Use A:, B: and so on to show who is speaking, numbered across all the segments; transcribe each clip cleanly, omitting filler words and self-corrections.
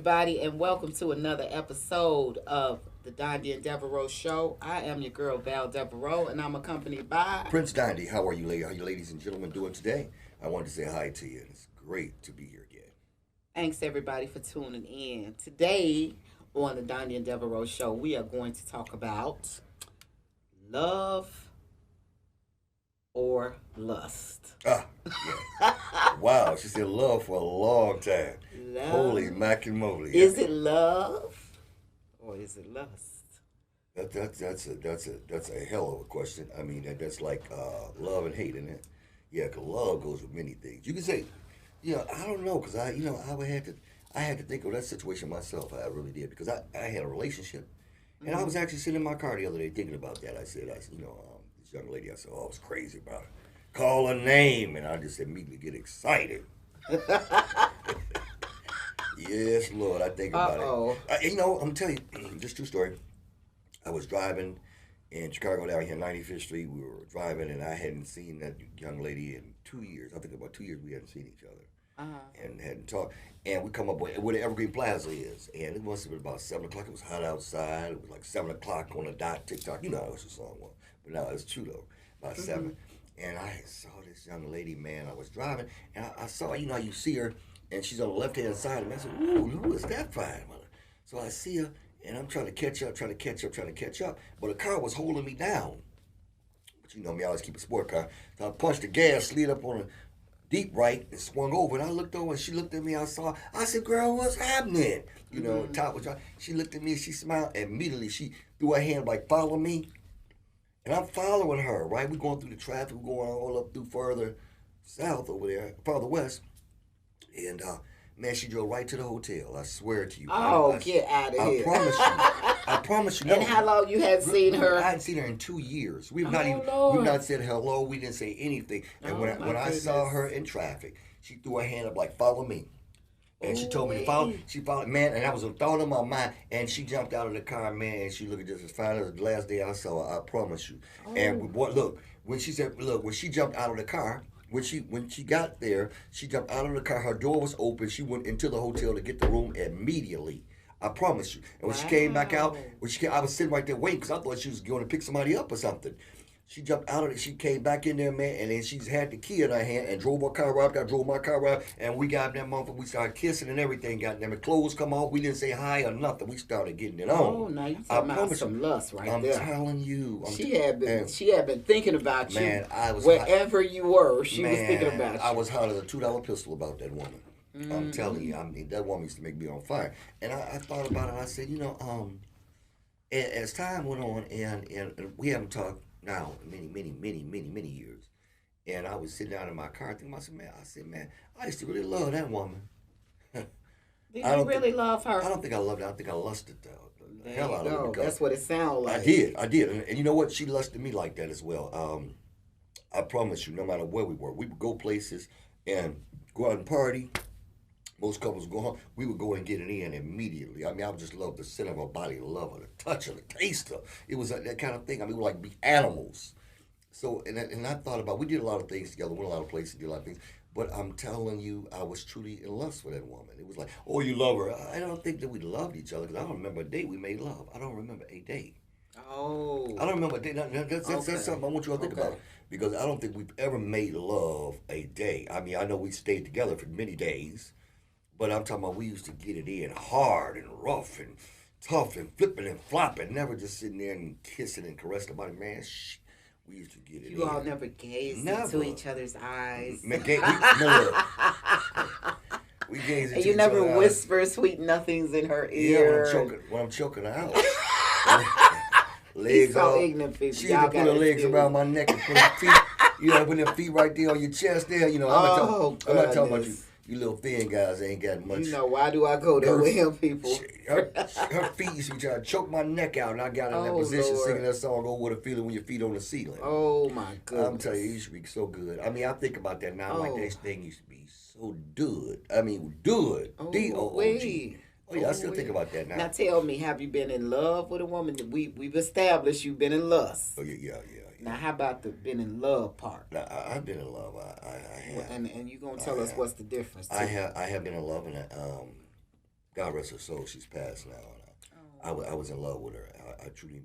A: everybody, and welcome to another episode of the Dondi DeVarreaux Show. I am your girl, Val DeVarreaux, and I'm accompanied by
B: Prince Dondi. How are you, ladies and gentlemen, doing today? I wanted to say hi to you. It's great to be here again.
A: Thanks, everybody, for tuning in. Today on the Dondi DeVarreaux Show, we are going to talk about love or lust.
B: Yeah. Wow, she said love for a long time.
A: Love.
B: Holy macamole.
A: Is it love or is it lust?
B: That's a hell of a question. I mean, that's like love and hate, isn't it? Yeah, 'cause love goes with many things. You can say, I don't know, because I had to think of that situation myself. I really did, because I had a relationship, and I was actually sitting in my car the other day thinking about that. I said, this young lady, I said, I was crazy about it. Call her name, and I just immediately get excited. Yes, Lord, I think about it. I'm telling you, just true story. I was driving in Chicago down here, 95th Street. We were driving, and I hadn't seen that young lady in 2 years. I think about 2 years we hadn't seen each other and hadn't talked. And we come up where the Evergreen Plaza is, and it must have been about 7 o'clock. It was hot outside. It was like 7 o'clock on the dot, tick-tock. You know how the song was. But now it's true, though, about 7. And I saw this young lady, man. I was driving, and I saw, you see her, and she's on the left-hand side of me. I said, ooh, who is that fine? So I see her, and I'm trying to catch up. But the car was holding me down. But you know me, I always keep a sport car. So I punched the gas, slid up on a deep right, and swung over. And I looked over, and she looked at me. I said, girl, what's happening? Top was dry. She looked at me, and she smiled. And immediately, she threw her hand like, follow me. And I'm following her, right? We're going through the traffic. We're going all up through further south over there, farther west. And, man, she drove right to the hotel. I swear to you.
A: Get out of here.
B: I promise you. No.
A: And how long you hadn't seen her?
B: I hadn't seen her in 2 years. We've not said hello. We didn't say anything. And when I saw her in traffic, she threw her hand up like, follow me. And she told me to follow. She followed, man, and that was a thought in my mind. And she jumped out of the car, man, and she looked just as fine as the last day I saw her. I promise you. And when she jumped out of the car, when she got there, she jumped out of the car. Her door was open. She went into the hotel to get the room immediately. I promise you. And when she came back out, I was sitting right there waiting because I thought she was going to pick somebody up or something. She jumped out of it. She came back in there, man, and then she had the key in her hand and drove her car out. I drove my car out, and we got that motherfucker. We started kissing and everything. Got them. The clothes come off. We didn't say hi or nothing. We started getting it on.
A: Oh, now you talking about some lust right there.
B: I'm telling you.
A: She had been thinking about you.
B: Man,
A: wherever you were, she was thinking about you.
B: I was hot as a $2 pistol about that woman. I'm telling you, that woman used to make me on fire. And I thought about it. I said, as time went on, and we haven't talked now many years. And I was sitting down in my car thinking to myself, man, I used to really love that woman.
A: Did you really love her?
B: I don't think I loved her. I think I lusted the hell out of her.
A: That's what it sounded like.
B: I did. And you know what? She lusted me like that as well. I promise you, no matter where we were, we would go places and go out and party. Most couples would go home. We would go and get it in immediately. I mean, I would just love the scent of her body, the love her, the touch her, the taste her. It was that kind of thing. I mean, we were like be animals. So, and I thought about, we did a lot of things together, went a lot of places, did a lot of things. But I'm telling you, I was truly in lust with that woman. It was like, oh, you love her. I don't think that we loved each other because I don't remember a day we made love. I don't remember a day.
A: Oh.
B: I don't remember a day. That's something I want you to think about. Because I don't think we've ever made love a day. I mean, I know we stayed together for many days. But I'm talking about we used to get it in hard and rough and tough and flipping and flopping, never just sitting there and kissing and caressing the body. Man, we used to get it in.
A: You all never gazed into each other's eyes.
B: We gazed into each
A: and you never whisper sweet nothings in her ear.
B: Yeah, when I'm choking her out. Legs
A: so ignorant, people.
B: She used to put her legs around my neck and put her feet, put her feet right there on your chest there. I'm not talking about you. You little thin guys ain't got much.
A: Why do I go there with him, people?
B: Her feet used to be trying to choke my neck out, and I got in that position singing that song, Oh, What a Feeling When Your Feet on the Ceiling.
A: Oh, my goodness.
B: I'm telling you, it used to be so good. I mean, I think about that now. Like, this thing used to be so good. I mean, good. D-O-O-G. Oh, yeah, I still think about that now.
A: Now, tell me, have you been in love with a woman? We've established you've been in lust.
B: Oh, yeah.
A: Now, how about the been in love part?
B: Now, I've been in love. I have.
A: And you're going to tell us what's the difference, too.
B: I have been in love, and God rest her soul, she's passed now. I was in love with her. I truly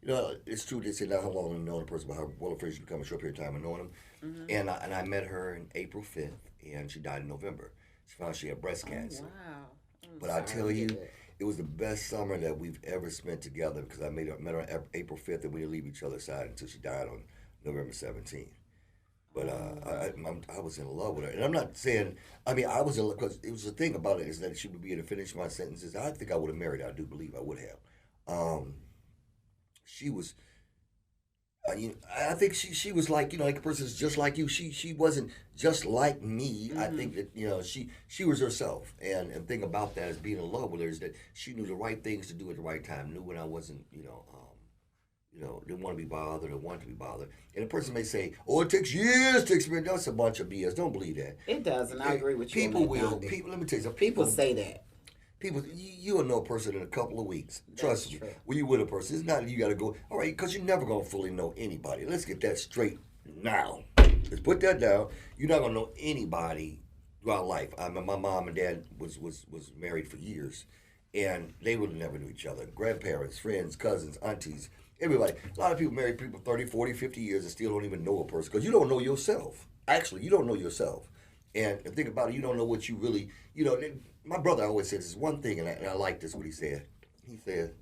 B: know. It's true they say not how long you know the person, but how well a friend you become a short period of time of knowing them. And I met her in April 5th, and she died in November. She found she had breast cancer.
A: Wow.
B: But I tell you, it was the best summer that we've ever spent together because I met her on April 5th, and we didn't leave each other's side until she died on November 17th. But I was in love with her. And I'm not saying, I was in love, because it was the thing about it is that she would be able to finish my sentences. I think I would have married her. I do believe I would have. She was, I think she was like, like a person that's just like you. She wasn't just like me. I think that, she was herself. And the thing about that is being in love with her is that she knew the right things to do at the right time, knew when I wasn't, didn't want to be bothered or want to be bothered. And a person may say, "Oh, it takes years to experience." That's a bunch of BS. Don't believe that.
A: It doesn't. I agree with you.
B: People will. People. Let me tell you something.
A: People say that.
B: People, you'll know a person in a couple of weeks. Trust me. When you with a person, it's not you got to go. All right, because you're never gonna fully know anybody. Let's get that straight now. Let's put that down. You're not gonna know anybody throughout life. My mom and dad was married for years, and they would never knew each other. Grandparents, friends, cousins, aunties. Everybody. A lot of people marry people 30, 40, 50 years and still don't even know a person because you don't know yourself. Actually, you don't know yourself. And think about it, you don't know what you really, my brother always says this one thing, and I like this, what he said. He said,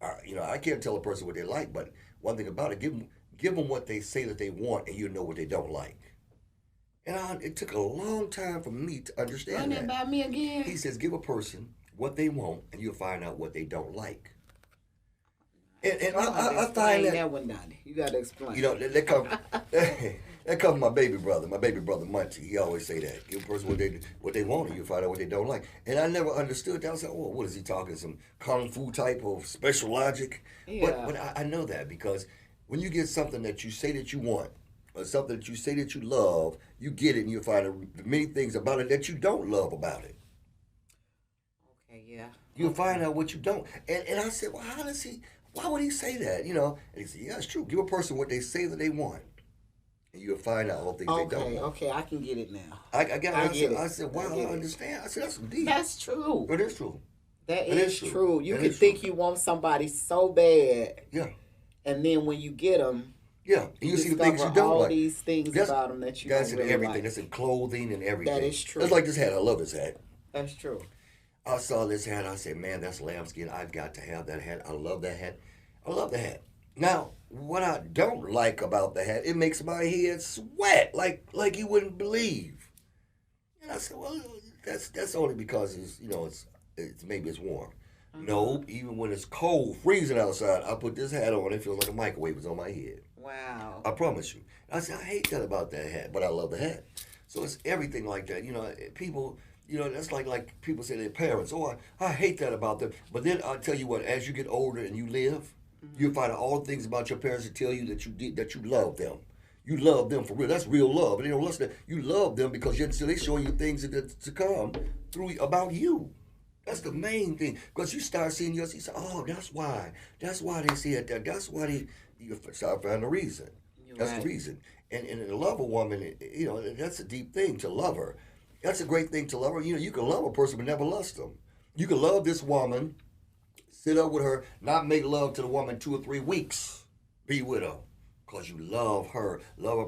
B: I can't tell a person what they like, but one thing about it, give them what they say that they want, and you know what they don't like. And it took a long time for me to understand that.
A: Run that by me again.
B: He says, give a person what they want, and you'll find out what they don't like. And I find
A: that one, Donnie. You got to explain.
B: That comes from my baby brother Munchie. He always say that. Give a person what they want, and you'll find out what they don't like. And I never understood that. I was like, oh, what is he talking? Some kung fu type of special logic? Yeah. But I know that because when you get something that you say that you want, or something that you say that you love, you get it, and you'll find many things about it that you don't love about it.
A: Okay, yeah.
B: You'll find out what you don't. And I said, well, why would he say that? And he said, yeah, it's true. Give a person what they say that they want. And you'll find out all things they don't want.
A: Okay, I can get it now.
B: I said, wow, I understand. I said, that's some deep.
A: That's true.
B: It is true.
A: That is true. You can think you want somebody so bad.
B: Yeah.
A: And then when you get them,
B: yeah, and you see the things you don't
A: all
B: like.
A: These things about them that you don't really
B: everything.
A: like.
B: That's in clothing and everything.
A: That is true.
B: That's like this hat. I love this hat.
A: That's true.
B: I saw this hat. I said, man, that's lambskin. I've got to have that hat. I love that hat. I love the hat. Now, what I don't like about the hat, it makes my head sweat like you wouldn't believe. And I said, well, that's only because it's maybe it's warm. Mm-hmm. No, even when it's cold, freezing outside, I put this hat on. It feels like a microwave is on my head.
A: Wow.
B: I promise you. I said, I hate that about that hat, but I love the hat. So it's everything like that. People, that's like people say their parents, oh, I hate that about them. But then I'll tell you what, as you get older and you live, you'll find out all the things about your parents that tell you that you love them. You love them for real. That's real love. And they don't listen to that. You love them because they show you things to come through about you. That's the main thing. Because you start seeing yours, you say, oh, that's why. That's why they said that. That's why you start finding the reason. That's right. The reason. And to love a woman, that's a deep thing to love her. That's a great thing to love her. You can love a person but never lust them. You can love this woman, sit up with her, not make love to the woman 2 or 3 weeks. Be with her. Because you love her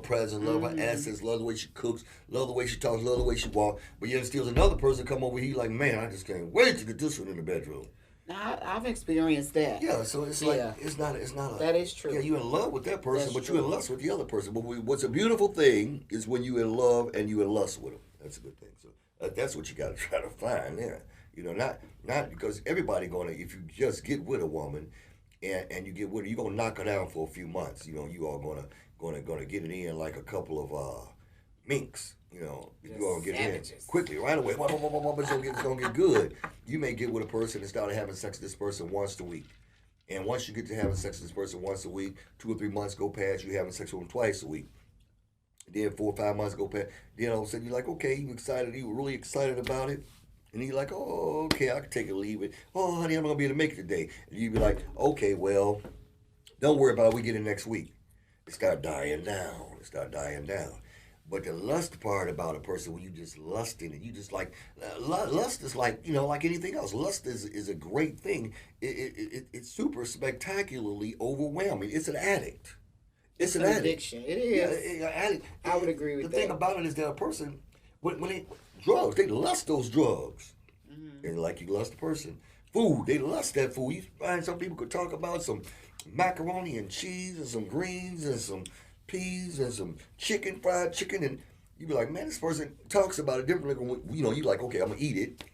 B: presence, love her essence, love the way she cooks, love the way she talks, love the way she walks. But yet still another person come over here like, man, I just can't wait to get this one in the bedroom.
A: Now, I've experienced that.
B: Yeah, so it's like, it's not a...
A: That is true.
B: Yeah, you're in love with that person, but you're in lust with the other person. But what's a beautiful thing is when you're in love and you're in lust with them. That's a good thing. So that's what you got to try to find there. Not because everybody if you just get with a woman and you get with her, you're going to knock her down for a few months. You are going to get it in like a couple of minks. You're going to get it in quickly, right away. It's going to get good. You may get with a person and start having sex with this person once a week. And once you get to having sex with this person once a week, 2 or 3 months go past, you're having sex with them twice a week. Then 4 or 5 months go past. Then all of a sudden you're like, okay, you excited. You were really excited about it. And you're like, oh, okay, I can take it or leave it. Oh, honey, I'm not going to be able to make it today. And you'd be like, okay, well, don't worry about it. We get it next week. It start dying down. But the lust part about a person, when you just lusting and you just like, lust is like, like anything else. Lust is a great thing. It's super spectacularly overwhelming. It's an addict.
A: It's an addiction. It is.
B: Yeah, addict.
A: I would agree with that.
B: The thing about it is that a person, when they, drugs, they lust those drugs. And like you lust a person. Food, they lust that food. You find some people could talk about some macaroni and cheese and some greens and some peas and some fried chicken, and you be like, man, this person talks about it differently. You like, okay, I'm gonna eat it,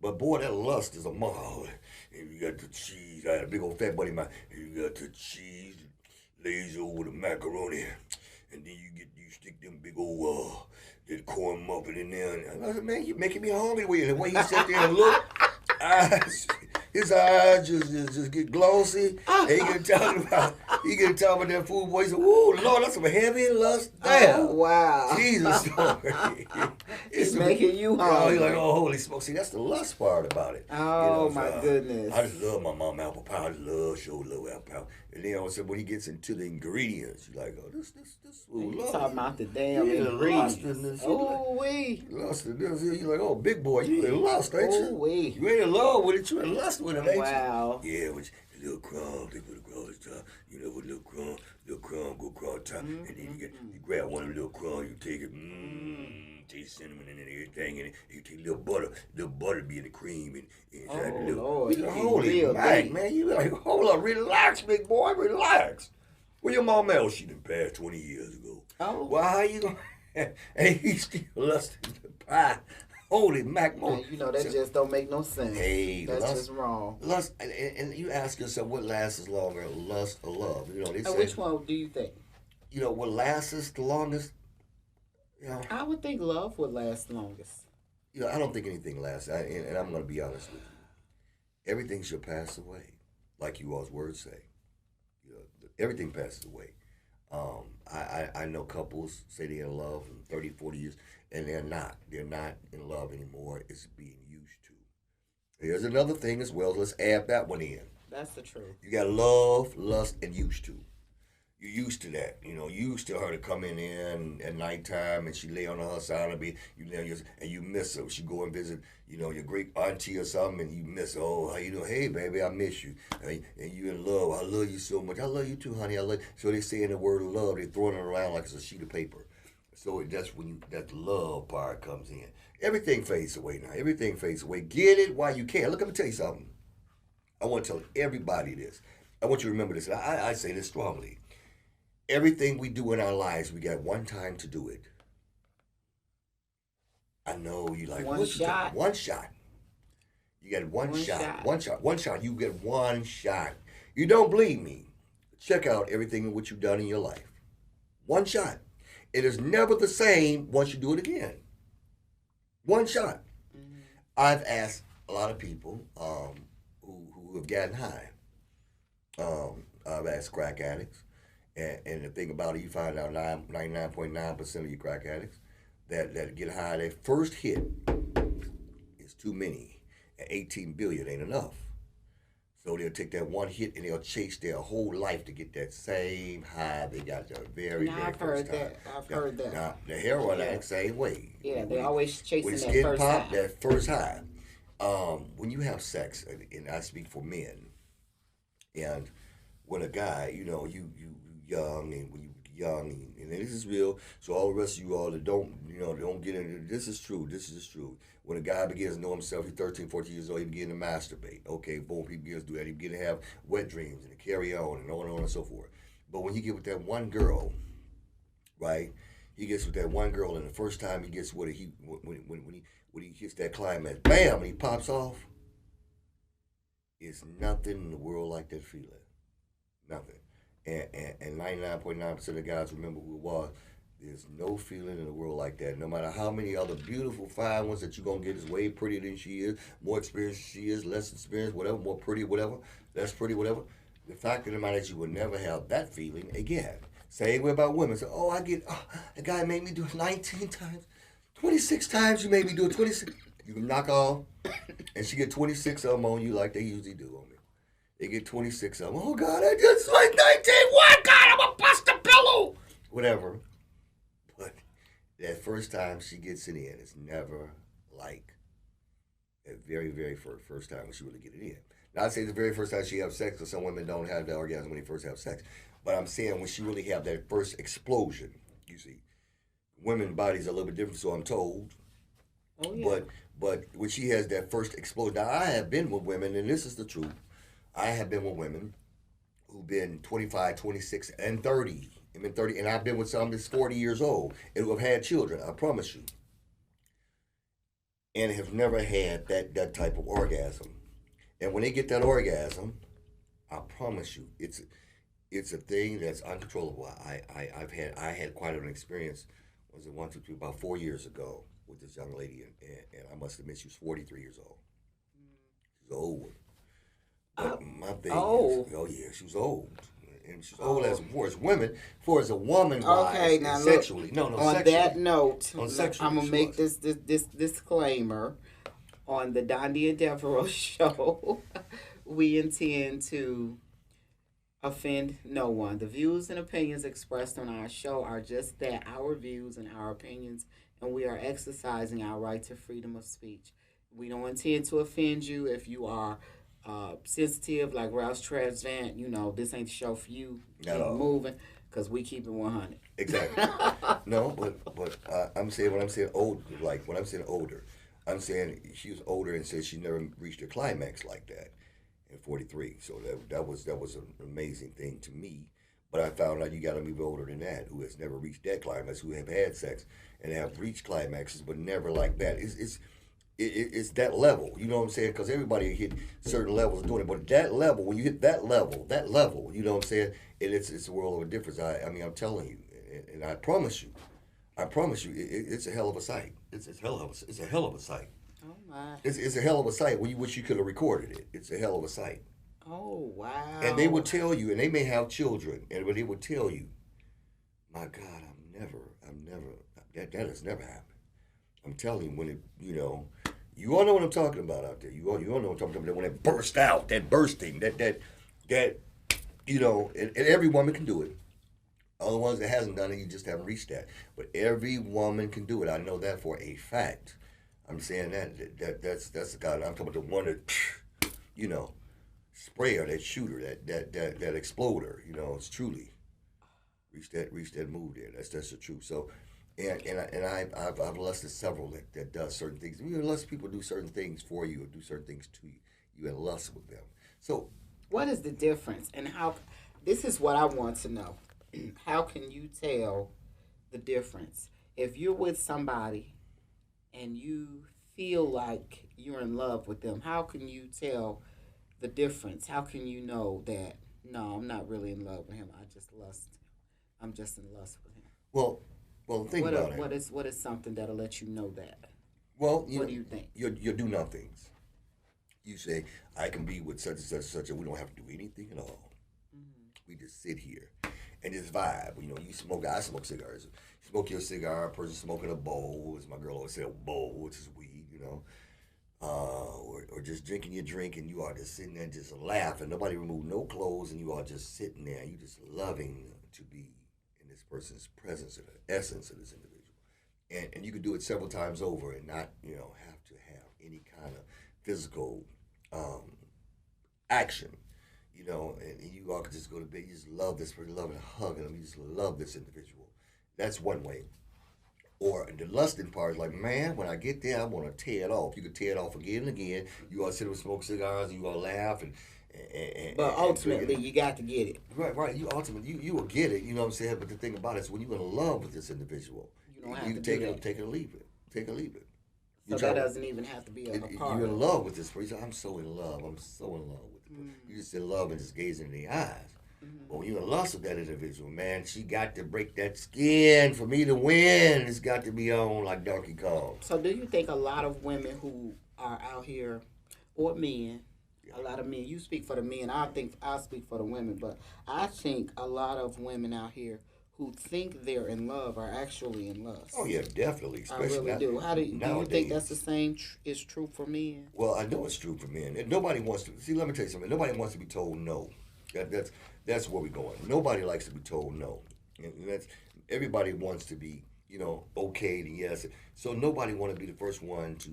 B: but boy, that lust is a mile. And you got the cheese. I had a big old fat buddy of mine. You got the cheese lays over the macaroni, and then you stick them big old that corn muffin in there. And I said, man, you making me hungry with it. The way he sat there and looked. His eyes just get glossy. And he can talk about that food. Boy, he said, "Ooh, Lord, that's some heavy lust there."
A: Oh, wow.
B: Jesus,
A: it's making you hungry.
B: He's like, oh, holy smoke! See, that's the lust part about it.
A: Oh, my goodness!
B: I just love my mom apple pie. I just love apple pie. And then all of a sudden, when he gets into the ingredients, you're like, oh, this food
A: you talking about the damn ingredients?
B: Oh, wee. Lust in this. You're like, oh, big boy, you in lust, ain't you?
A: Oh, wee.
B: You ain't in love with it. You in lust with it, ain't
A: wow.
B: you? Yeah, with a little crumb, they put a crumb on top. With a little crumb, go crumb top, and then you grab one of the little crumbs, you take it, taste cinnamon and everything, and you take a little butter be in the cream, and inside the little.
A: Lord,
B: holy man, you like, hold up, relax, big boy, relax. Where your mom at? She done passed 20 years ago.
A: Oh.
B: Well, how you gonna? And he still lusting the pie. Holy mac,
A: man, that just don't make no sense.
B: Hey,
A: that's just wrong.
B: Lust, and you ask yourself, what lasts longer, lust or love? They say,
A: which one do you think?
B: What lasts the longest?
A: I would think love would last longest.
B: I don't think anything lasts, and I'm going to be honest with you. Everything shall pass away, like you all's words say. Everything passes away. I know couples say they're in love for 30, 40 years, and they're not. They're not in love anymore. It's being used to. Here's another thing as well. Let's add that one in.
A: That's the truth.
B: You got love, lust, and used to. You're used to that. Used to her to come in at nighttime and she lay on her side and and you miss her. She go and visit, your great auntie or something, and you miss her. Oh, how you doing? Hey, baby, I miss you. And you in love. I love you so much. I love you too, honey. I love you. So they saying the word love. They throwing it around like it's a sheet of paper. So that's when that love part comes in. Everything fades away now. Everything fades away. Get it while you can. Look, let me tell you something. I want to tell everybody this. I want you to remember this. And I say this strongly. Everything we do in our lives, we got one time to do it. I know you like
A: one shot.
B: One shot. You get one shot. One shot. You get one shot. You don't believe me? Check out everything what you've done in your life. One shot. It is never the same once you do it again. One shot. Mm-hmm. I've asked a lot of people who have gotten high. I've asked crack addicts. And the thing about it, you find out 99.9% of you crack addicts that get high, their first hit is too many. And 18 billion ain't enough. So they'll take that one hit and they'll chase their whole life to get that same high they got the very first time.
A: I've heard that.
B: Now, the heroin addict, same way.
A: Yeah, they're always chasing that
B: skin
A: first
B: pop,
A: high.
B: that first high. When you have sex, and I speak for men, and when a guy, you young, and when you young, and this is real, so all the rest of you all that don't get into this is true. When a guy begins to know himself, he's 13, 14 years old, he begins to masturbate. Okay, boom, he begins to do that. He begins to have wet dreams and to carry on and on and so forth. But when you get with that one girl, right? He gets with that one girl, and the first time he gets with her, when he hits that climax, bam, and he pops off. It's nothing in the world like that feeling. Nothing. And 99.9% of guys remember who it was. There's no feeling in the world like that. No matter how many other beautiful, fine ones that you're going to get is way prettier than she is, more experienced she is, less experienced, whatever, more pretty, whatever, less pretty, whatever. The fact of the matter is you will never have that feeling again. Same way about women. So, a guy made me do it 19 times. 26 times you made me do it. 26. You can knock off, and she get 26 of them on you like they usually do on me. They get 26 of them. Oh, God, I just like 19. What? God, I'm going to bust a pillow. Whatever. But that first time she gets it in, it's never like that very, very first time when she really get it in. Now, I say the very first time she has sex, because some women don't have the orgasm when they first have sex. But I'm saying when she really have that first explosion, you see, women's bodies are a little bit different, so I'm told.
A: Oh, yeah.
B: But when she has that first explosion, now I have been with women, and this is the truth. I have been with women who've been 25, 26, and 30. I've been 30, and I've been with some that's 40 years old and who have had children, I promise you. And have never had that type of orgasm. And when they get that orgasm, I promise you, it's a thing that's uncontrollable. I had quite an experience. Was it 1, 2, 3, about 4 years ago with this young lady, and I must admit she was 43 years old. She was old. But my thing is, oh yeah, she was old. And she's old as women, as a woman.
A: Okay, now
B: sexually.
A: Look,
B: no,
A: on
B: sexually.
A: that note, I'm gonna make
B: was.
A: this disclaimer. On the Dondi DeVarreaux show, we intend to offend no one. The views and opinions expressed on our show are just that, our views and our opinions, and we are exercising our right to freedom of speech. We don't intend to offend you if you are sensitive, like Rouse Travis Vant. This ain't the show for you. Keep moving, because we keep it 100.
B: Exactly. No, but I'm saying when I'm saying old, like when I'm saying older, I'm saying she was older and said she never reached her climax like that in 43. So that was an amazing thing to me. But I found out you got to be older than that, who has never reached that climax, who have had sex and have reached climaxes, but never like that. It's that level, you know what I'm saying? Because everybody hit certain levels of doing it, but that level, when you hit that level, you know what I'm saying? It's a world of a difference. I mean, I'm telling you, and I promise you, it's a hell of a sight. It's a hell of a sight.
A: Oh my!
B: It's a hell of a sight. When you wish you could have recorded it. It's a hell of a sight.
A: Oh wow!
B: And they would tell you, and they may have children, and they would tell you, my God, that has never happened. I'm telling you, when it, you all know what I'm talking about out there. You all know what I'm talking about. When it burst out, that bursting, that, and every woman can do it. All the ones that hasn't done it, you just haven't reached that. But every woman can do it. I know that for a fact. I'm saying that's the guy. I'm talking about the one that, sprayer, that shooter, that exploder. It's truly reach that move there. That's the truth. So, I've lusted several that does certain things. Unless people do certain things for you or do certain things to you, you have lust with them. So,
A: what is the difference, and how? This is what I want to know. How can you tell the difference if you're with somebody and you feel like you're in love with them? How can you tell the difference? How can you know that, no, I'm not really in love with him, I just lust him, I'm just in lust with him?
B: Well, think about it.
A: What is something that'll let you know that?
B: Well,
A: what do you think?
B: You do nothings. You say, I can be with such and such and such, and we don't have to do anything at all. Mm-hmm. We just sit here and just vibe. You smoke. I smoke cigars. You smoke your cigar. A person smoking a bowl, as my girl always said, a bowl, which is weed. Or just drinking your drink, and you are just sitting there just laughing. Nobody remove no clothes, and you are just sitting there. You just loving to be in this person's presence and the essence of this individual. And you could do it several times over and not have to have any kind of physical action. And you all could just go to bed. You just love this person, love and hugging them. You just love this individual. That's one way. Or the lusting part is like, man, when I get there, I want to tear it off. You can tear it off again and again. You all sit and smoke cigars, and you all laugh,
A: but ultimately, you got to get it.
B: Right. You will get it. You know what I'm saying? But the thing about it is, when you're in love with this individual, you don't have to take it or leave it. Take it or leave it.
A: So that doesn't even have to be a part.
B: You're in love with this person. I'm so in love. I'm so in love with it. Mm-hmm. You're just in love and just gazing in the eyes. Mm-hmm. But when you're in lust with that individual, man, she got to break that skin for me to win. It's got to be on like Donkey Kong.
A: So do you think a lot of women who are out here, or men, a lot of men, you speak for the men, I think I'll speak for the women, but I think a lot of women out here who think they're in love are actually in lust.
B: Oh yeah, definitely. Especially
A: I really do. How do you think that's the same is true for men?
B: Well, I know it's true for men. And nobody wants to see. Let me tell you something. Nobody wants to be told no. That's where we're going. Nobody likes to be told no. And that's everybody wants to be. okayed and yes. So nobody want to be the first one to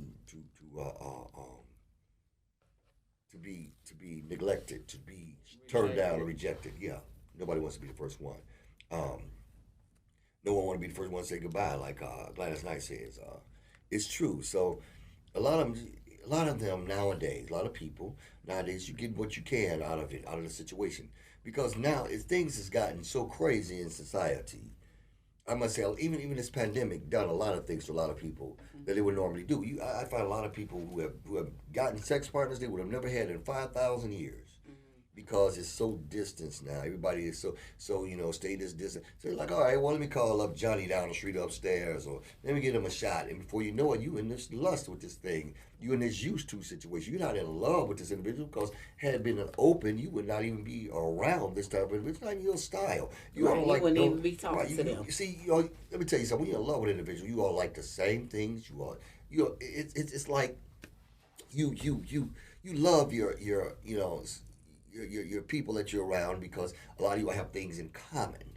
B: be neglected, to be turned down or rejected. Yeah, nobody wants to be the first one. No one want to be the first one to say goodbye, like Gladys Knight says. It's true. So a lot of them nowadays, a lot of people nowadays, you get what you can out of it, out of the situation, because now things has gotten so crazy in society. I must say, even this pandemic done a lot of things to a lot of people that they would normally do. I find a lot of people who have gotten sex partners they would have never had in 5,000 years, because it's so distanced now. Everybody is so stay this distant. So they're like, all right, well, let me call up Johnny down the street upstairs, or let me get him a shot. And before you know it, you in this lust with this thing. You in this used to situation. You're not in love with this individual, because had it been an open, you would not even be around this type of individual. It's not even your style. You
A: wouldn't even be talking to them.
B: You see, let me tell you something. When you're in love with an individual, you all like the same things. It's like you love your people that you're around, because a lot of you have things in common.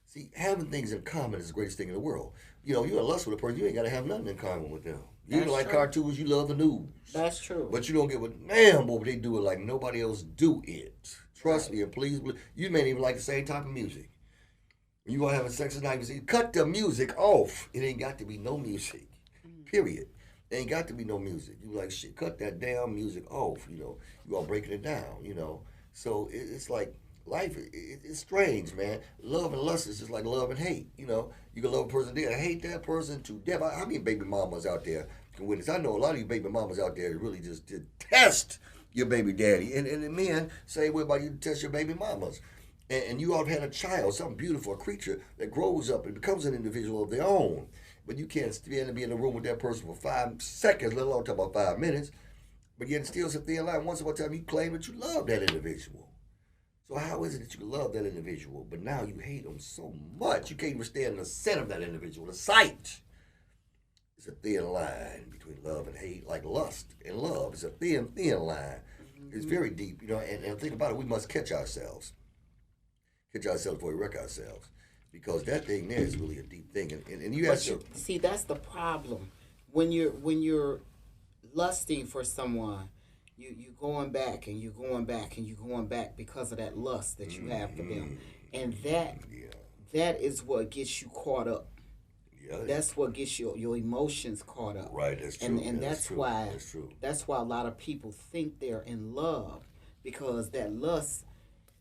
B: See, having things in common is the greatest thing in the world. You're in lust with a person, you ain't got to have nothing in common with them. You like cartoons, you love the news.
A: That's true.
B: But you don't get what, damn, boy, they do it like nobody else do it. Trust me, and please, you may even like the same type of music. You gonna have sex tonight, you say, cut the music off. It ain't got to be no music, period. There ain't got to be no music. You like, shit, cut that damn music off, You all breaking it down, So it's like, life, it's strange, man. Love and lust is just like love and hate, You can love a person there and hate that person to death. How many baby mamas out there can witness? I know a lot of you baby mamas out there really just detest your baby daddy. And the men say, what about you detest your baby mamas? And you all have had a child, some beautiful creature that grows up and becomes an individual of their own. But you can't stand and be in a room with that person for 5 seconds, let alone talk about 5 minutes. But yet still it's a thin line. Once upon a time you claim that you love that individual. So how is it that you love that individual, but now you hate them so much you can't even stand the scent of that individual, the sight? It's a thin line between love and hate, like lust and love. It's a thin line. It's very deep, and think about it, we must catch ourselves. Catch ourselves before we wreck ourselves. Because that thing there is really a deep thing. And you have to
A: see, that's the problem. When you're lusting for someone, you going back and you're going back and you're going back because of that lust that you have for them. And that is what gets you caught up. Yeah. That's what gets your emotions caught up.
B: Right, that's true.
A: And that's why a lot of people think they're in love, because that lust,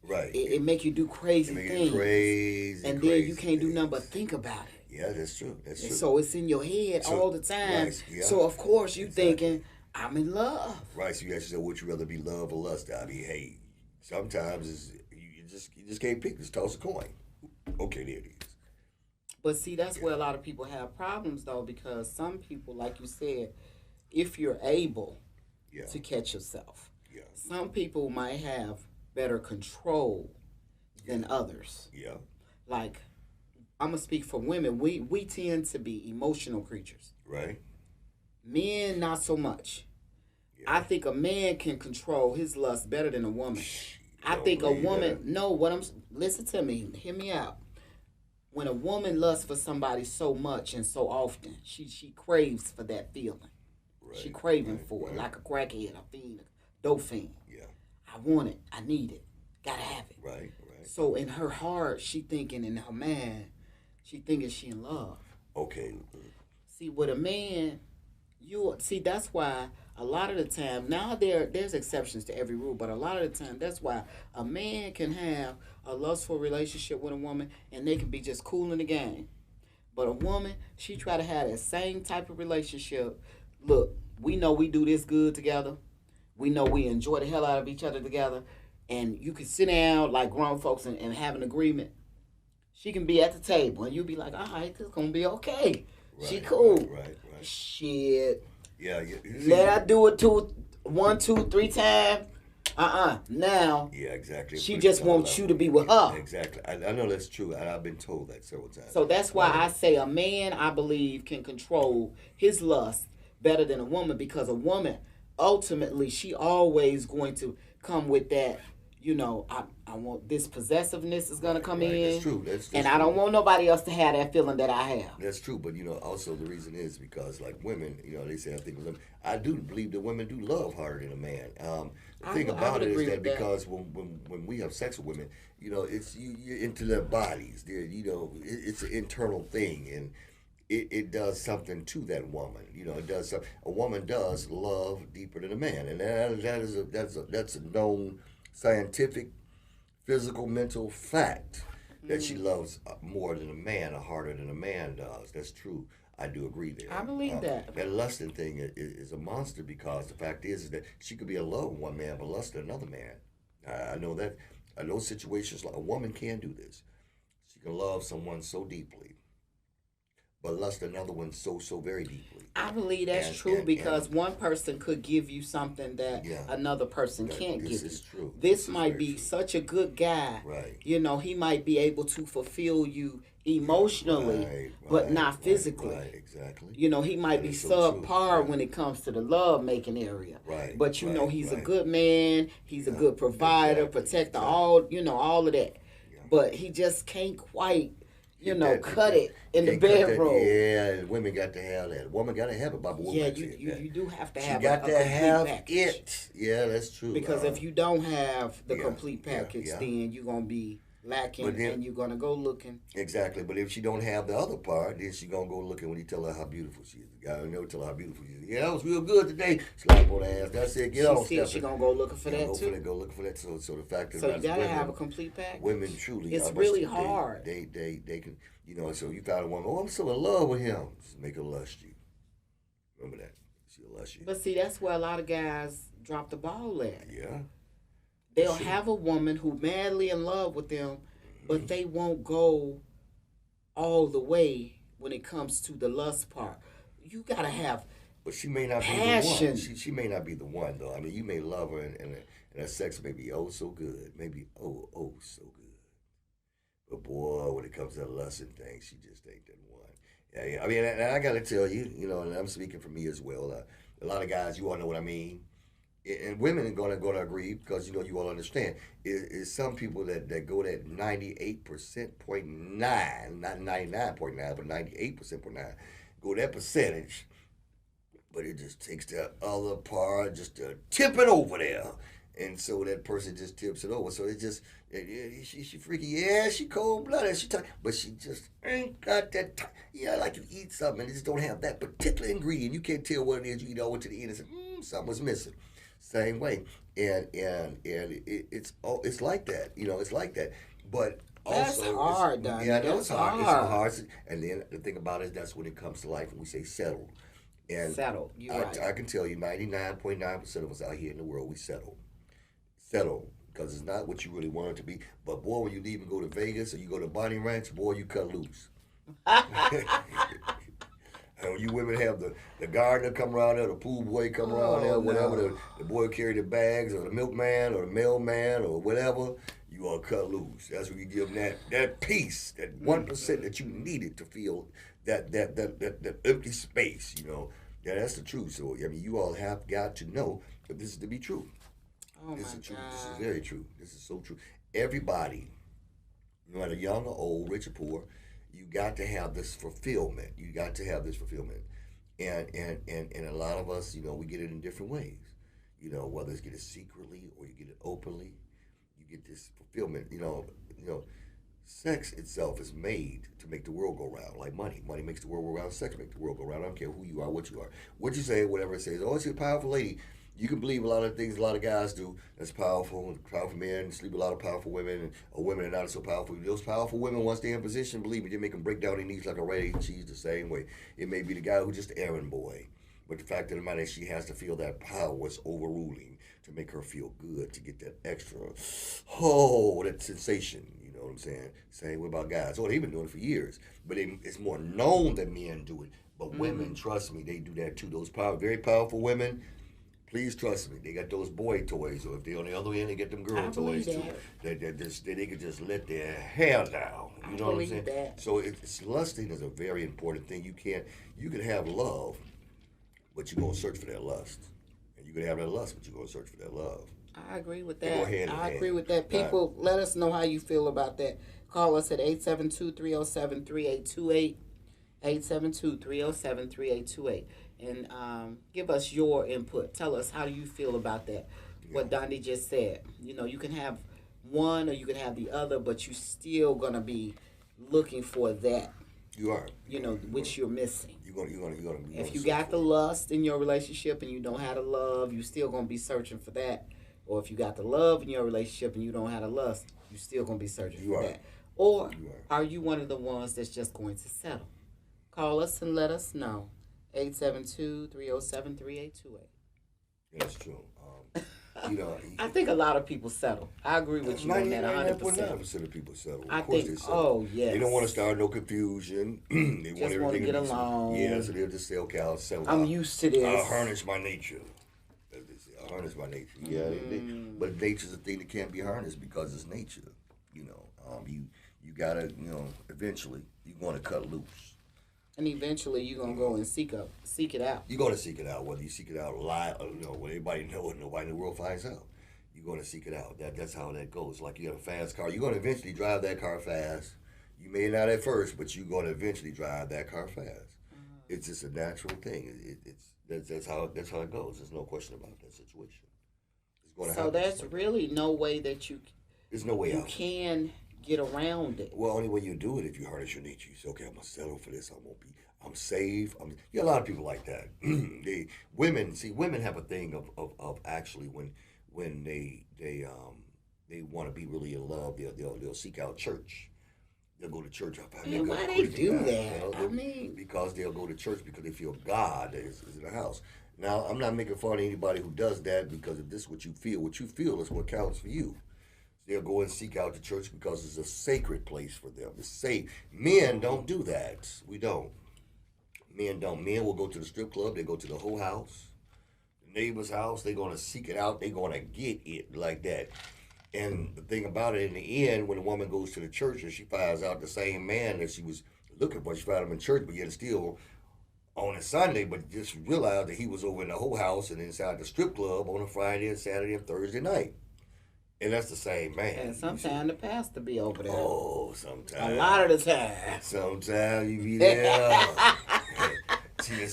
B: right,
A: it make you do crazy things. And then you can't do nothing but think about it.
B: Yeah, that's true. That's true.
A: So it's in your head all the time. Right, yeah. So of course you thinking, I'm in love.
B: Right. So you ask yourself, would you rather be love or lust? I mean, hey, sometimes you just can't pick. Just toss a coin. Okay, there it is.
A: But see, that's where a lot of people have problems, though, because some people, like you said, if you're able to catch yourself, some people might have better control than others.
B: Yeah.
A: Like, I'm going to speak for women. We tend to be emotional creatures.
B: Right.
A: Men, not so much. Yeah. I think a man can control his lust better than a woman. I think a woman, listen to me, hear me out. When a woman lusts for somebody so much and so often, she craves for that feeling. Right. She craving for it, like a crackhead, a fiend, a dope fiend. Yeah. I want it. I need it. Gotta have it.
B: Right.
A: So in her heart, she thinking, in her mind, she thinking she in love.
B: Okay.
A: See, with a man, that's why a lot of the time, now there's exceptions to every rule, but a lot of the time, that's why a man can have a lustful relationship with a woman and they can be just cool in the game. But a woman, she try to have that same type of relationship. Look, we know we do this good together. We know we enjoy the hell out of each other together. And you can sit down like grown folks and have an agreement. She can be at the table and you'll be like, all right, this is going to be okay. Right, she cool.
B: Right.
A: Shit.
B: Yeah.
A: Let her do it 1, 2, 3 times. Now.
B: Yeah, exactly.
A: She just wants you to be with her.
B: Exactly. I know that's true. I've been told that several times.
A: So that's why I say a man, I believe, can control his lust better than a woman, because a woman, ultimately, she always going to come with that, I want this possessiveness is gonna come in.
B: That's true. That's
A: and I don't want nobody else to have that feeling that I have.
B: That's true, but also the reason is because like women, they say I do believe that women do love harder than a man. The thing about it is that because when we have sex with women, it's you're into their bodies. It's an internal thing, and it does something to that woman. It does something. A woman does love deeper than a man, and that's a known scientific, physical, mental fact that she loves more than a man or harder than a man does. That's true. I do agree there.
A: I believe that.
B: That lusting thing is a monster because the fact is that she could be in love with one man but lust another man. I know that. I know situations like a woman can do this. She can love someone so deeply, but lust another one so very deeply.
A: I believe that's true because one person could give you something that another person can't give you.
B: This is true.
A: This might be such a good guy.
B: Right.
A: He might be able to fulfill you emotionally, but not physically.
B: Right, exactly.
A: He might be subpar when it comes to the love making area.
B: Right.
A: But he's a good man. He's a good provider, protector, all of that.
B: Yeah.
A: But he just can't quite. Cut it in the bedroom.
B: Yeah, women got to have that. Woman got to have it, Baba.
A: Yeah, you do have to have
B: a complete
A: package.
B: It. Yeah, that's true.
A: Because if you don't have the complete package, then you're going to be lacking and you're going to go looking.
B: Exactly. But if she don't have the other part, then she going to go looking when you tell her how beautiful she is. The guy will never tell her how beautiful she is. Yeah, that was real good today. Slap on the ass. That's it. Get on.
A: She going to go looking for that too.
B: Go looking for that. So the fact is,
A: so you got to have a complete package.
B: Women truly.
A: It's really hard.
B: They can. So you found a woman, I'm so in love with him. Just make her lust you. Remember that. She'll lust you.
A: But see, that's where a lot of guys drop the ball at.
B: Yeah.
A: They'll have a woman who madly in love with them, but they won't go all the way when it comes to the lust part. You got to have
B: But she may not
A: passion.
B: be the one. She may not be the one, though. I mean, you may love her and her sex may be so good. Maybe so good. But boy, when it comes to that lusting thing, she just ain't that one. Yeah. I mean, and I got to tell you, and I'm speaking for me as well. A lot of guys, you all know what I mean. And women are gonna agree because you all understand. Is some people that go that 98.9%, not 99.9, but 98.9, go that percentage. But it just takes that other part just to tip it over there. And so that person just tips it over. So it just, she freaky. Yeah, she cold-blooded. But she just ain't got that. Like you eat something and it just don't have that particular ingredient. You can't tell what it is. You eat all the way to the end and say, something was missing. Same way. And it's like that. It's like that. But also,
A: that's hard, Don.
B: Yeah, I know it's hard. It's hard. And then the thing about it, that's when it comes to life when we say settled. And
A: settled. You're right.
B: I can tell you 99.9% of us out here in the world, we settle. Settle, because it's not what you really want it to be. But boy, when you leave and go to Vegas or you go to Bonnie Ranch, boy, you cut loose. And when you women have the gardener come around there, the pool boy come around there, whatever, the boy carry the bags, or the milkman, or the mailman, or whatever, you all cut loose. That's when you give them that peace, that 1% that you needed to feel that empty space, Yeah, that's the truth. So, I mean, you all have got to know that this is to be true.
A: Oh
B: this is
A: true.
B: God. This is very true. This is so true. Everybody, no matter young or old, rich or poor, you got to have this fulfillment. You got to have this fulfillment. And a lot of us, we get it in different ways. Whether it's get it secretly or you get it openly, you get this fulfillment. Sex itself is made to make the world go round, like money. Money makes the world go round. Sex makes the world go round. I don't care who you are, what you are. What you say, whatever it says. Oh, she's a powerful lady. You can believe a lot of things a lot of guys do. That's powerful. Powerful men sleep with a lot of powerful women, or women are not so powerful. Those powerful women, once they're in position, believe me, they make them break down their knees like a ready cheese the same way. It may be the guy who's just an errand boy. But the fact of the matter is she has to feel that power is overruling to make her feel good, to get that extra, that sensation. You know what I'm saying? Same way about guys. Oh, they've been doing it for years. But it's more known that men do it. But women, trust me, they do that too. Those very powerful women, please trust me, they got those boy toys, or if they're on the other end, they get them girl toys too. They can just let their hair down. You know what I'm saying?
A: That.
B: So lusting is a very important thing. You can have love, but you're gonna search for that lust, and you can have that lust, but you're gonna search for that love.
A: I agree with
B: They
A: that.
B: go hand in
A: I
B: hand.
A: agree with that. People, let us know how you feel about that. Call us at 872-307-3828, 872-307-3828, and give us your input. Tell us how you feel about that. What Dondi just said. You know, you can have one or you can have the other, but you still gonna be looking for that.
B: You are.
A: You know, which you're missing.
B: You're gonna.
A: If you got the lust in your relationship and you don't have the love, you still gonna be searching for that. Or if you got the love in your relationship and you don't have the lust, you still gonna be searching for that. Or are you one of the ones that's just going to settle? Call us and let us know. 872-307-3828.
B: That's true. You know,
A: I think a lot of people settle. I agree with you on that 100%.
B: 99% of people settle.
A: I think, they settle. Yes.
B: They don't want to start no confusion. They
A: just want to get along.
B: Yeah, so they'll just say, okay, I'll settle.
A: I'm used to this.
B: I'll harness my nature. As they say, I'll harness my nature. Yeah, but nature's a thing that can't be harnessed because it's nature. You know, you gotta, you know, eventually you're going to cut loose.
A: And eventually you're going to go and seek it out.
B: You're going to seek it out, whether you seek it out live, you know, when everybody knows and nobody in the world finds out. You're going to seek it out. That's how that goes. Like you got a fast car. You're going to eventually drive that car fast. You may not at first, but you're going to eventually drive that car fast. It's just a natural thing. That's how it goes. There's no question about that situation. It's going to happen.
A: So there's really no way that
B: there's no way
A: you
B: out.
A: can get around it.
B: Well, only way you do it if you harness your nature. You say, okay, I'm gonna settle for this. I'm safe. A lot of people like that. Women have a thing of actually when they want to be really in love, they'll seek out church. They'll go to church.
A: Why they do that?
B: You know, because they'll go to church because they feel God is in the house. Now, I'm not making fun of anybody who does that, because if this is what you feel is what counts for you. They'll go and seek out the church because it's a sacred place for them. It's safe. Men don't do that. We don't. Men don't. Men will go to the strip club. They go to the whole house, the neighbor's house. They're going to seek it out. They're going to get it like that. And the thing about it, in the end, when a woman goes to the church and she finds out the same man that she was looking for, she found him in church, but yet still on a Sunday, but just realized that he was over in the whole house and inside the strip club on a Friday and Saturday and Thursday night. And that's the same man.
A: And sometimes the pastor be over there.
B: Oh, sometimes.
A: A lot of the time.
B: Sometimes you be there.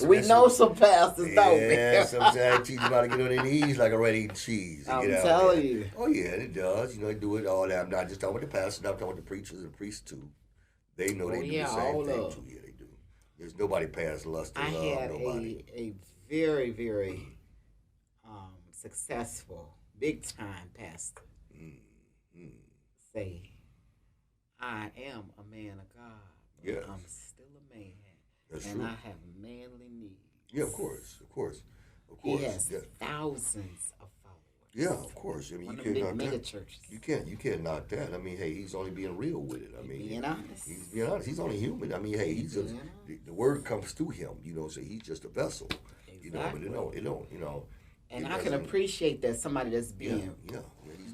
A: We know some pastors, don't we?
B: Yeah, sometimes teach you how to get on their knees like a red eating cheese.
A: I'm telling you.
B: Oh, yeah, it does. You know, they do it all that. I'm not just talking about the pastors. I'm talking about the preachers and priests, too. They know they do the same thing, too. Yeah, they do. There's nobody past lust and love.
A: I had a very, very successful, big-time pastor say, I am a man of God.
B: Yeah.
A: I'm still a man.
B: That's
A: and
B: true.
A: I have manly needs.
B: Yeah, of course.
A: He has thousands of followers.
B: Yeah, of course. I mean,
A: One
B: you
A: of the
B: can't
A: big
B: knock
A: mega
B: that.
A: churches.
B: You can't knock that. I mean, hey, he's only being real with it. I mean,
A: being honest.
B: He's being honest. He's only human. I mean, hey, he's just the word comes through him. You know, so he's just a vessel.
A: Exactly.
B: You know, but it don't. You know.
A: And I can appreciate that somebody that's being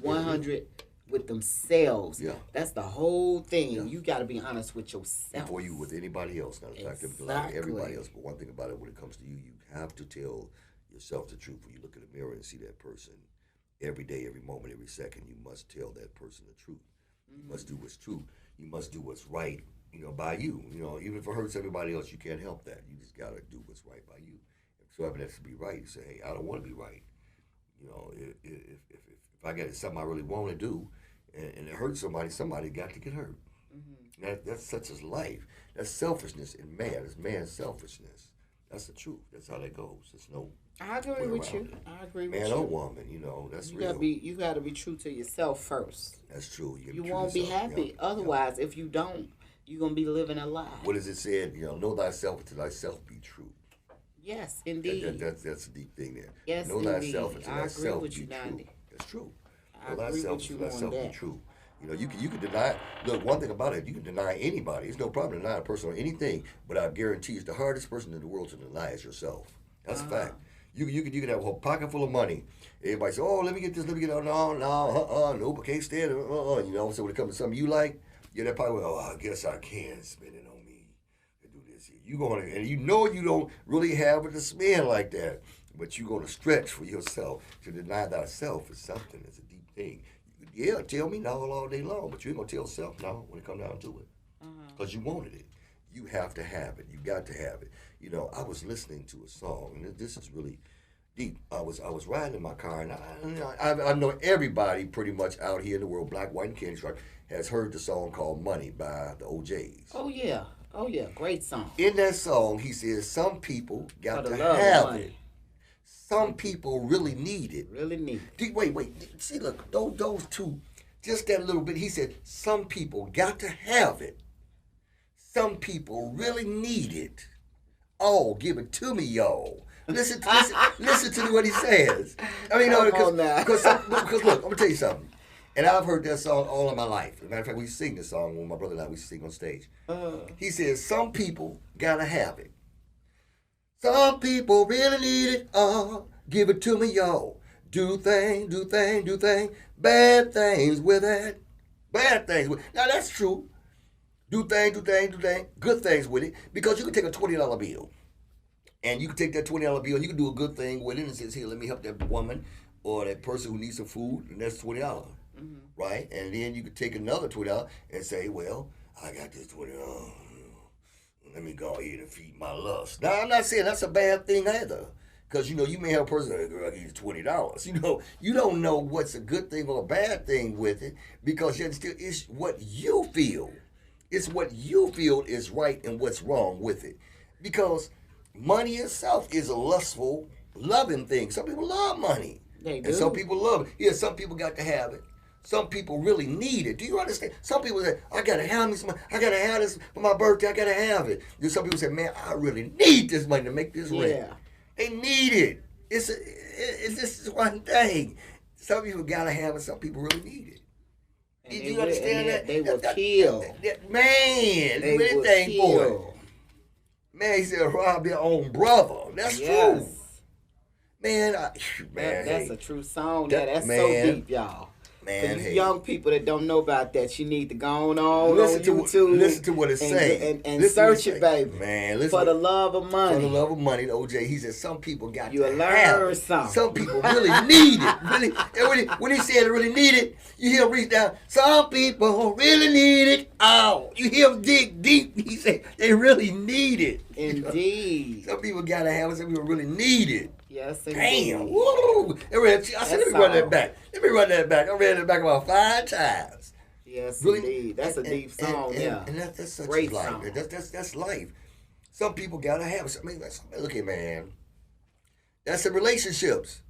A: 100 with themselves.
B: Yeah.
A: That's the whole thing. Yeah. You got to be honest with yourself.
B: Before you with anybody else. Not exactly. Like everybody else. But one thing about it, when it comes to you, you have to tell yourself the truth. When you look in the mirror and see that person every day, every moment, every second, you must tell that person the truth. You must do what's true. You must do what's right, you know, by you. You know, even if it hurts everybody else, you can't help that. You just got to do what's right by you. If so happens to be right, you say, hey, I don't want to be right. You know, if I got something I really want to do and it hurts somebody got to get hurt. That's such as life. That's selfishness in man. It's man's selfishness. That's the truth. That's how that goes. There's no.
A: I agree with you. I agree with you.
B: Man or woman, you know, that's real.
A: You got to be true to yourself first.
B: That's true.
A: You won't be happy. Otherwise, if you don't, you're going to be living a lie.
B: What is it said? You know thyself until thyself be true.
A: Yes, indeed.
B: That's a deep thing there.
A: Yes,
B: know
A: indeed.
B: Thyself until thyself be true.
A: Dondi.
B: That's true.
A: I agree with you on that.
B: Be true. You know, you can deny. Look, one thing about it, you can deny anybody. It's no problem to deny a person or anything. But I guarantee it's the hardest person in the world to deny is yourself. That's a fact. You can have a whole pocket full of money. Everybody say, oh, let me get this, let me get that. Nope, I can't stand it. You know, so when it comes to something you like, you're that probably, I guess I can spend it on me to do this here. You going and you know you don't really have it to spend like that. but you're going to stretch for yourself. To deny thyself is something. It's a deep thing. Yeah, tell me no all day long, but you ain't going to tell self no when it comes down to it. Because you wanted it. You have to have it. You got to have it. You know, I was listening to a song, and this is really deep. I was riding in my car, and I know everybody pretty much out here in the world, black, white, and Kendrick, has heard the song called Money by the OJs.
A: Oh, yeah. Oh, yeah. Great song.
B: In that song, he says, some people got to have it. Some people really need it.
A: Really need it.
B: Wait. See, look, those two, just that little bit. He said, some people got to have it. Some people really need it. Oh, give it to me, y'all. Listen to what he says. I mean, because look, I'm gonna tell you something. And I've heard that song all of my life. As a matter of fact, we sing this song when my brother and I sing on stage. He says, some people gotta have it. Some people really need it. Oh, give it to me, y'all. Do things, bad things with it. Bad things with it. Now that's true. Do things, good things with it. Because you can take a $20 bill. And you can take that $20 bill and you can do a good thing with it and say, here, let me help that woman or that person who needs some food, and that's $20. Mm-hmm. Right? And then you could take another $20 and say, well, I got this $20. Let me go ahead and feed my lust. Now, I'm not saying that's a bad thing either. Because, you know, you may have a person that, girl, I give you $20. You know, you don't know what's a good thing or a bad thing with it because it's what you feel. It's what you feel is right and what's wrong with it. Because money itself is a lustful, loving thing. Some people love money.
A: They do.
B: And some people love it. Yeah, some people got to have it. Some people really need it. Do you understand? Some people say, I got to have me some money. I got to have this for my birthday. I got to have it. Then some people say, man, I really need this money to make this rent.
A: Yeah.
B: They need it. It's just one thing. Some people got to have it. Some people really need it. Did you understand that?
A: They will kill.
B: Man, do anything for it. Man, he said, rob your own brother. That's true. Man,
A: that's a true song. That's so deep, y'all. Man, for you young people that don't know about that, you need to go on YouTube.
B: Listen to what it's saying.
A: And search it, baby.
B: Man, listen.
A: For the love of money.
B: For the love of money, the OJ, he said some people got
A: you
B: to
A: learn
B: have
A: something.
B: Some people really need it. Really, and when he said really need it, you hear him reach down. Some people really need it. Oh, you hear him dig deep. He said they really need it.
A: Indeed.
B: Some people got to have it. Some people really need it.
A: Yes, indeed.
B: Damn. Woo. I said, let me run that back. I read that back about 5 times.
A: Yes, really? Indeed. That's a deep song,
B: and that's such great life. Song. That's life. Some people got to have it. I mean, look here, man. That's in relationships.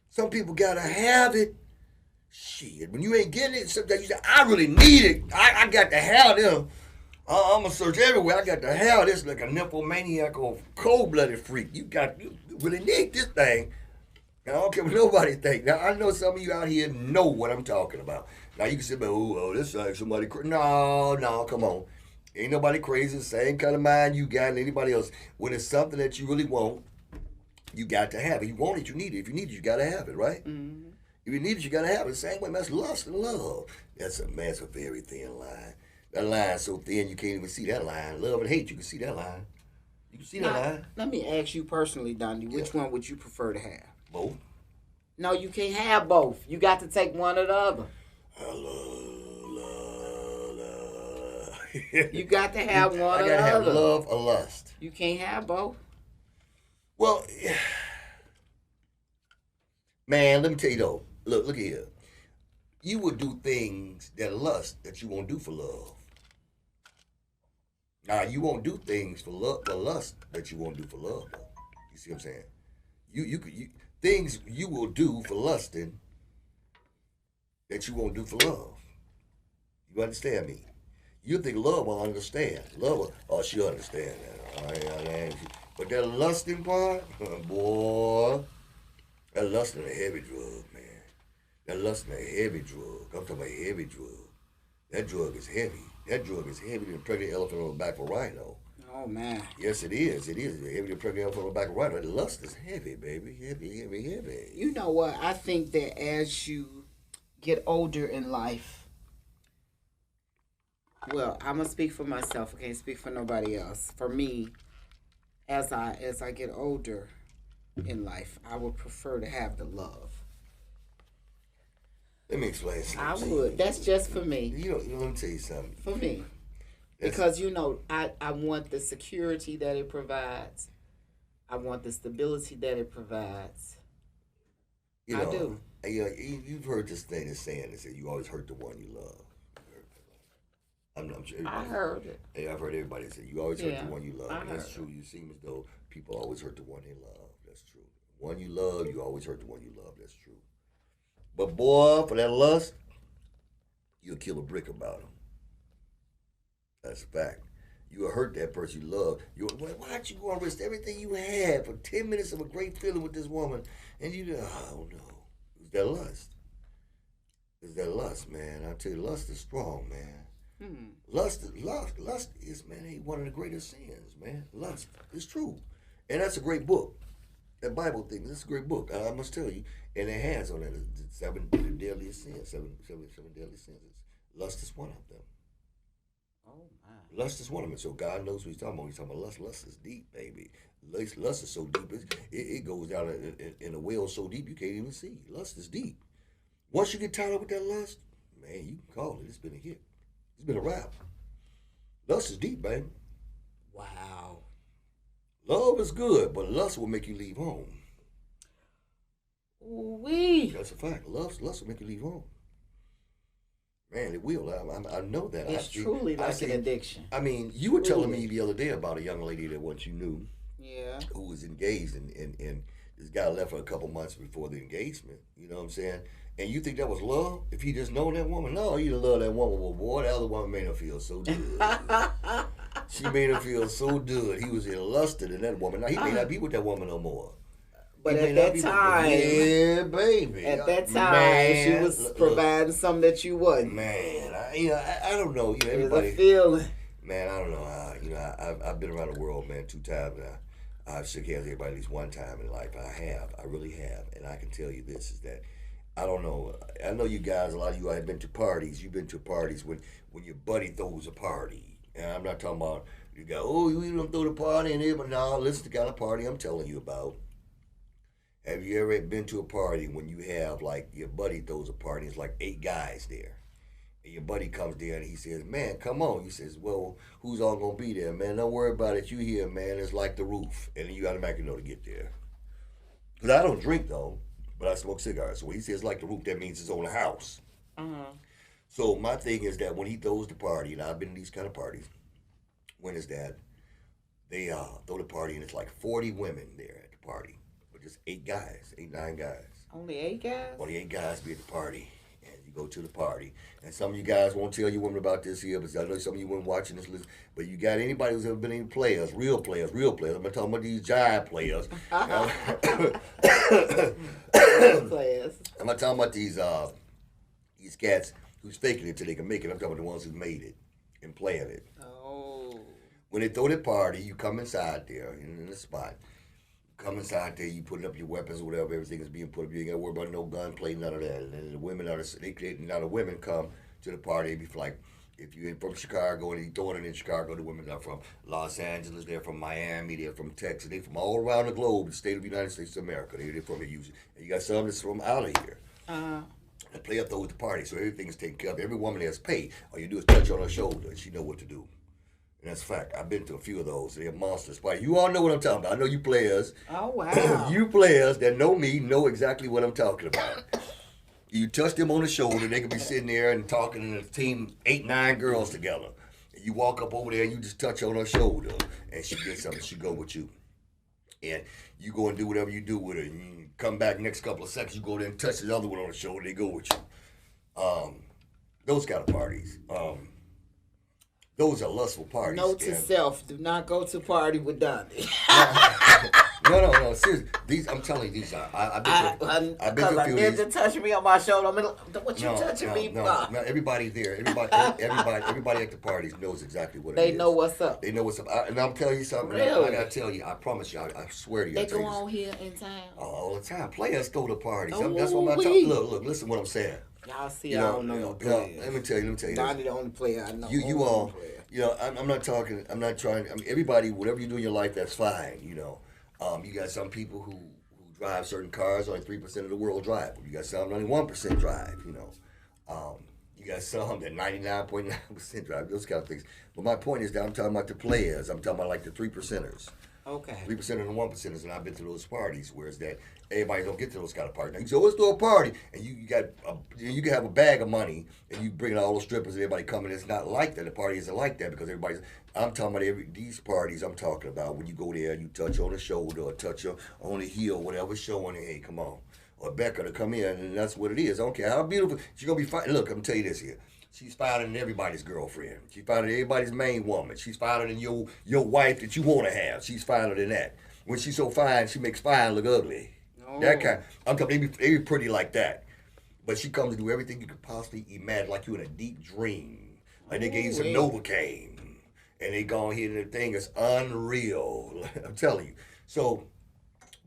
B: Some people got to have it. Shit, when you ain't getting it, sometimes you say, I really need it. I got to have them. I'm going to search everywhere. I got to have this like a nymphomaniac or cold-blooded freak. You really need this thing. And I don't care what nobody think. Now, I know some of you out here know what I'm talking about. Now, you can say, oh, this like somebody crazy. No, come on. Ain't nobody crazy. Same kind of mind you got and anybody else. When it's something that you really want, you got to have it. You want it, you need it. If you need it, you got to have it, right? Mm-hmm. If you need it, you got to have it. The same way, that's lust and love. That's a very thin line. That line's so thin you can't even see that line. Love and hate, you can see that line. You can see that line.
A: Let me ask you personally, Dondi, which one would you prefer to have?
B: Both.
A: No, you can't have both. You got to take one or the other.
B: I love.
A: You got to have one or the other.
B: I got to have love or lust.
A: You can't have both.
B: Well, man, let me tell you though. Look here. You will do things that lust that you won't do for love. Now, you won't do things for lust that you won't do for love. Though. You see what I'm saying? You things you will do for lusting that you won't do for love. You understand me? You think love will understand. Love will, she'll understand that. But that lusting part, boy, that lusting a heavy drug, man. That lusting a heavy drug. I'm talking about a heavy drug. That drug is heavy. That drug is heavier than a pregnant elephant on the back of a rhino.
A: Oh, man.
B: Yes, it is. It is heavier than a pregnant elephant on the back of a rhino. The lust is heavy, baby. Heavy.
A: You know what? I think that as you get older in life, well, I'm going to speak for myself. I can't speak for nobody else. For me, as I get older, in life. I would prefer to have the love.
B: Let me explain something.
A: I would. That's just for me.
B: Let me tell you something.
A: For me. Because, I want the security that it provides. I want the stability that it provides. I do.
B: You've heard this thing that's saying that you always hurt the one you love. I'm sure
A: I heard it.
B: Hey, I've heard everybody say you always hurt the one you love. That's true. You seem as though people always hurt the one they love. That's true. One you love, you always hurt the one you love. That's true. But boy, for that lust, you'll kill a brick about them. That's a fact. You will hurt that person you love. Why'd you go and risk everything you had for 10 minutes of a great feeling with this woman, and oh no, it's that lust. It's that lust, man. I tell you, lust is strong, man. Lust is, man, one of the greatest sins, man. Lust is true, and that's a great book. That Bible thing, that's a great book. I must tell you, and it has on it the seven deadliest sins, seven deadly sins. Lust is one of them.
A: Oh my!
B: Lust is one of them. So God knows what He's talking about. He's talking about lust. Lust is deep, baby. Lust is so deep, it goes down in a well so deep you can't even see. Lust is deep. Once you get tied up with that lust, man, you can call it. It's been a hit. It's been a wrap. Lust is deep, baby.
A: Wow.
B: Love is good, but lust will make you leave home.
A: Ooh-wee.
B: That's a fact. Lust will make you leave home. Man, it will. I know that.
A: It's truly like an addiction.
B: I mean, you were telling me the other day about a young lady that once you knew.
A: Yeah. Who
B: was engaged, and this guy left for a couple months before the engagement. You know what I'm saying? And you think that was love? If he just known that woman? No, he didn't love that woman. Well, boy, the other woman made him feel so good. She made him feel so good. He was lusted in that woman. Now, he may not be with that woman no more.
A: But at that time,
B: yeah, baby.
A: At that time, man, she was providing something that you wasn't.
B: Man, I don't know. Everybody.
A: It was a feeling.
B: Man, I don't know. I've been around the world, man, 2 times now. I've shook hands with everybody at least 1 time in life. I really have. And I can tell you this is that, I don't know. I know you guys, a lot of you have been to parties. You've been to parties when your buddy throws a party. And I'm not talking about, you go, oh, you don't throw the party in here, but no, listen to the kind of party I'm telling you about. Have you ever been to a party when you have, like, your buddy throws a party, it's like 8 guys there. And your buddy comes there and he says, man, come on. He says, well, who's all going to be there, man? Don't worry about it. You here, man. It's like the roof. And then you automatically know to get there. Because I don't drink, though, but I smoke cigars. So when he says like the roof, that means it's on the house. So my thing is that when he throws the party, and I've been in these kind of parties, when is that? They throw the party and it's like 40 women there at the party. Just 8 guys, 9 guys.
A: Only 8 guys?
B: Only 8 guys be at the party. And you go to the party. And some of you guys won't tell you women about this here, but I know some of you weren't watching this list. But you got anybody who's ever been any players, real players. I'm not talking about these jive players.
A: Players.
B: I'm not talking about these cats who's faking it till they can make it. I'm talking about the ones who made it and playing it.
A: Oh.
B: When they throw the party, you come inside there in the spot. Come inside there, you put up your weapons or whatever, everything is being put up. You ain't got to worry about no gunplay, none of that. And the women now the women come to the party. If you're from Chicago and you throwing it in Chicago, the women are from Los Angeles, they're from Miami, they're from Texas, they're from all around the globe, the state of the United States of America. They're from usually. And you got some that's from out of here. They play up there with the party, so everything is taken care of. Every woman has paid. All you do is touch on her shoulder, and she know what to do. And that's a fact. I've been to a few of those. They're monsters. You all know what I'm talking about. I know you players.
A: Oh, wow.
B: You players that know me know exactly what I'm talking about. You touch them on the shoulder, they could be sitting there and talking in a team, 8, 9 girls together. And you walk up over there and you just touch on her shoulder, and she gets something. She go with you. And you go and do whatever you do with her. And you come back next couple of seconds, you go there and touch the other one on the shoulder, they go with you. Those kind of parties. Those are lustful parties.
A: Note to self: do not go to party with Dondi.
B: No. Seriously, I'm telling you, these are. I've been to a few of these.
A: You touch me on my shoulder. What you touching me for?
B: No, everybody there, everybody at the parties knows exactly what it is.
A: They know what's up.
B: They know what's up. And I'm telling you something.
A: Really?
B: I gotta tell you, I promise you, I swear to you.
A: They go on here in town.
B: All the time. Players throw the parties.
A: Oh,
B: that's what I'm talking. Look, listen to what I'm saying.
A: Y'all see, I don't know no players.
B: Let me tell you.
A: Dondi the only player I know.
B: You all. I'm not trying. I mean, everybody, whatever you do in your life, that's fine. You got some people who drive certain cars, only 3% of the world drive. You got some only 1% drive, you know. You got some that 99.9% drive, those kind of things. But my point is that I'm talking about the players. I'm talking about like the 3%ers.
A: Okay.
B: 3% and the 1%ers, and I've been to those parties. Whereas that everybody don't get to those kind of parties. Now you say, let's do a party, and you can have a bag of money, and you bring in all those strippers, and everybody coming. It's not like that. The party isn't like that because everybody's. I'm talking about these parties. I'm talking about when you go there, you touch on the shoulder or touch on the heel, whatever showing it. Hey, come on, or Becca to come in, and that's what it is. I don't care how beautiful she's gonna be. Look, I'm gonna tell you this here. She's finer than everybody's girlfriend. She's finer than everybody's main woman. She's finer than your wife that you want to have. She's finer than that. When she's so fine, she makes fine look ugly. Oh. That kind. I'm talking. They be pretty like that. But she comes to do everything you could possibly imagine, like you in a deep dream. Like they gave you some Novocaine, and they gone here and the thing is unreal. I'm telling you. So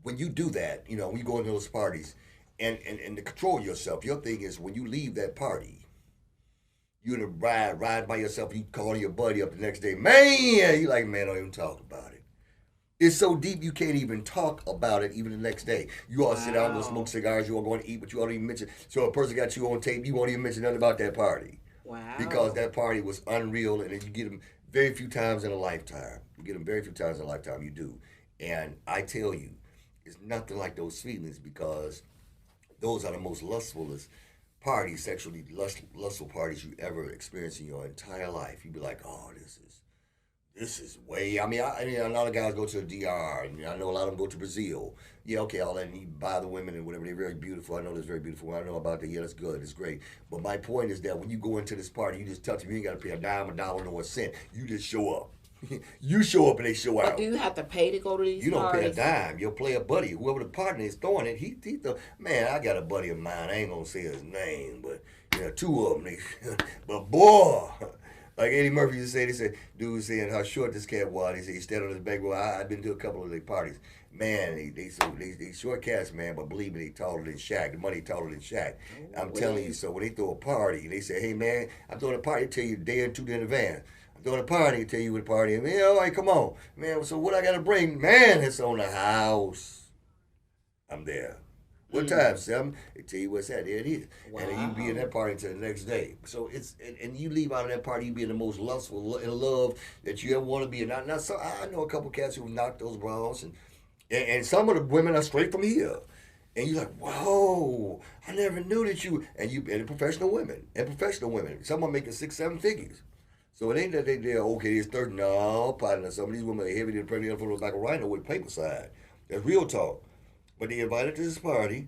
B: when you do that, you know, when you go into those parties, and to control yourself, your thing is when you leave that party. You in a ride by yourself, you call your buddy up the next day, man, you like, man, don't even talk about it. It's so deep you can't even talk about it even the next day. You all sit down, go smoke cigars, you all going to eat, but you don't even mention. So a person got you on tape, you won't even mention nothing about that party.
A: Wow.
B: Because that party was unreal, and you get them very few times in a lifetime. You get them very few times in a lifetime, you do. And I tell you, it's nothing like those feelings because those are the most lustfulest parties, sexually lustful parties you ever experienced in your entire life. You'd be like, oh, this is way. I mean, a lot of guys go to the DR, and I know a lot of them go to Brazil. Yeah, okay, all that, and you buy the women and whatever. They're very beautiful. I know they're very beautiful. I know about that. Yeah, that's good. It's great. But my point is that when you go into this party, you just touch them. You ain't got to pay a dime, a dollar, nor a cent. You just show up. You show up and they show out.
A: But do you have to pay to go to these parties?
B: You don't pay a dime. You'll play a buddy. Whoever the partner is throwing it, he man, I got a buddy of mine. I ain't going to say his name, but yeah, two of them. But boy, like Eddie Murphy used to say, they said, dude was saying how short this cat was. He said, he standing on his back. Well, I've been to a couple of their parties. Man, they short cats, man, but believe me, they taller than Shaq. The money taller than Shaq. I'm telling you, so when they throw a party, they say, hey, man, I'm throwing a party, tell you a day or two in advance. Throwing a party, tell you what a party is. Man, all right, come on. Man, so what I got to bring? Man, it's on the house. I'm there. What time, Sam? They tell you what's that. There it is. Wow. And then you be in that party until the next day. So it's, and you leave out of that party, you be in the most lustful, in love that you ever want to be. And so I know a couple cats who knocked those bras, and some of the women are straight from here. And you're like, whoa, I never knew that you, and professional women. Some are making 6-7 figures. So it ain't that they're okay, it's 30. No, partner. Some of these women are heavy than pregnant for like a rhino with paper side. That's real talk. But they invited to this party,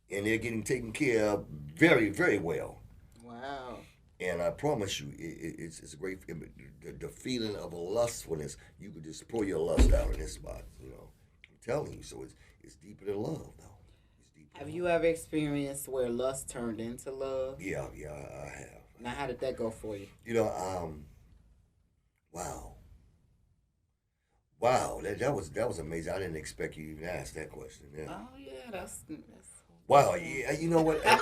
B: and they're getting taken care of very, very well.
A: Wow.
B: And I promise you, it's a great, the feeling of a lustfulness, you could just pour your lust out in this spot, you know. I'm telling you, so it's deeper than love, though.
A: Have you ever experienced where lust turned into love?
B: Yeah, I have.
A: Now, how did that go for you?
B: You know, wow, that was amazing. I didn't expect you to even ask that question. Yeah.
A: Oh yeah, that's
B: wow. Yeah, you know what?
A: I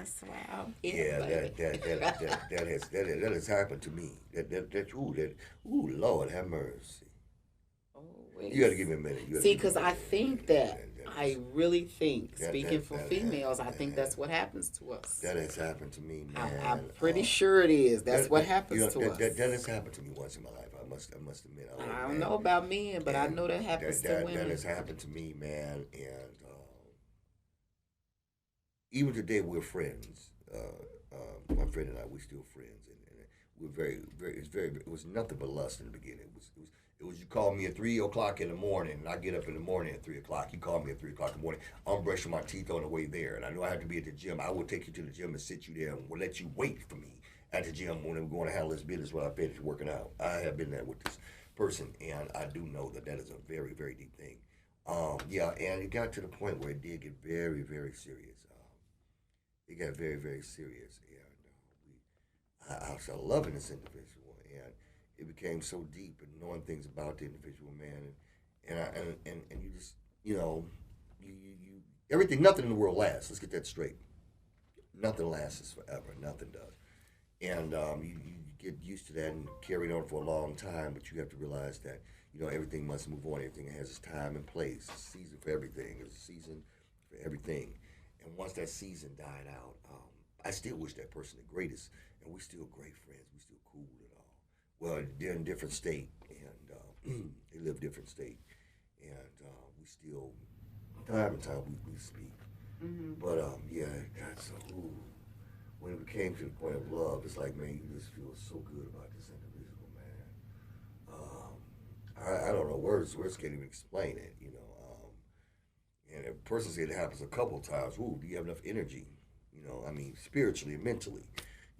A: swear.
B: That has happened to me. Ooh, Lord have mercy. Oh, wait. You got to give me a minute.
A: See, because I think that. I really think, speaking for females, I think that's what happens to us.
B: That has happened to me, man.
A: I'm pretty sure it is. That's what happens to us.
B: That has happened to me once in my life. I must admit.
A: I don't know about men, but I know that happens to women.
B: That has happened to me, man. And even today, we're friends. My friend and I, we're still friends, and we're very, very. It was nothing but lust in the beginning. It was you call me at 3 o'clock in the morning, and I get up in the morning at 3 o'clock. You call me at 3 o'clock in the morning. I'm brushing my teeth on the way there, and I know I have to be at the gym. I will take you to the gym and sit you there and will let you wait for me at the gym when we're going to handle this business while I finish working out. I have been there with this person, and I do know that is a very, very deep thing. Yeah, and it got to the point where it did get very, very serious. It got very, very serious, and I was loving this individual, and it became so deep and knowing things about the individual, man, and you just, you know, you everything, nothing in the world lasts. Let's get that straight. Nothing lasts forever. Nothing does, and you get used to that and carry it on for a long time. But you have to realize that, everything must move on. Everything has its time and place. There's a season for everything. There's a season for everything. And once that season died out, I still wish that person the greatest. And we're still great friends. We're still cool and all. Well, they're in different state, and they live different state. And we still, time and time, we speak. Mm-hmm. But, yeah, God, so, when it came to the point of love, it's like, man, you just feel so good about this individual, man. I don't know, words can't even explain it, and a person said it happens a couple of times. Ooh, do you have enough energy? Spiritually and mentally,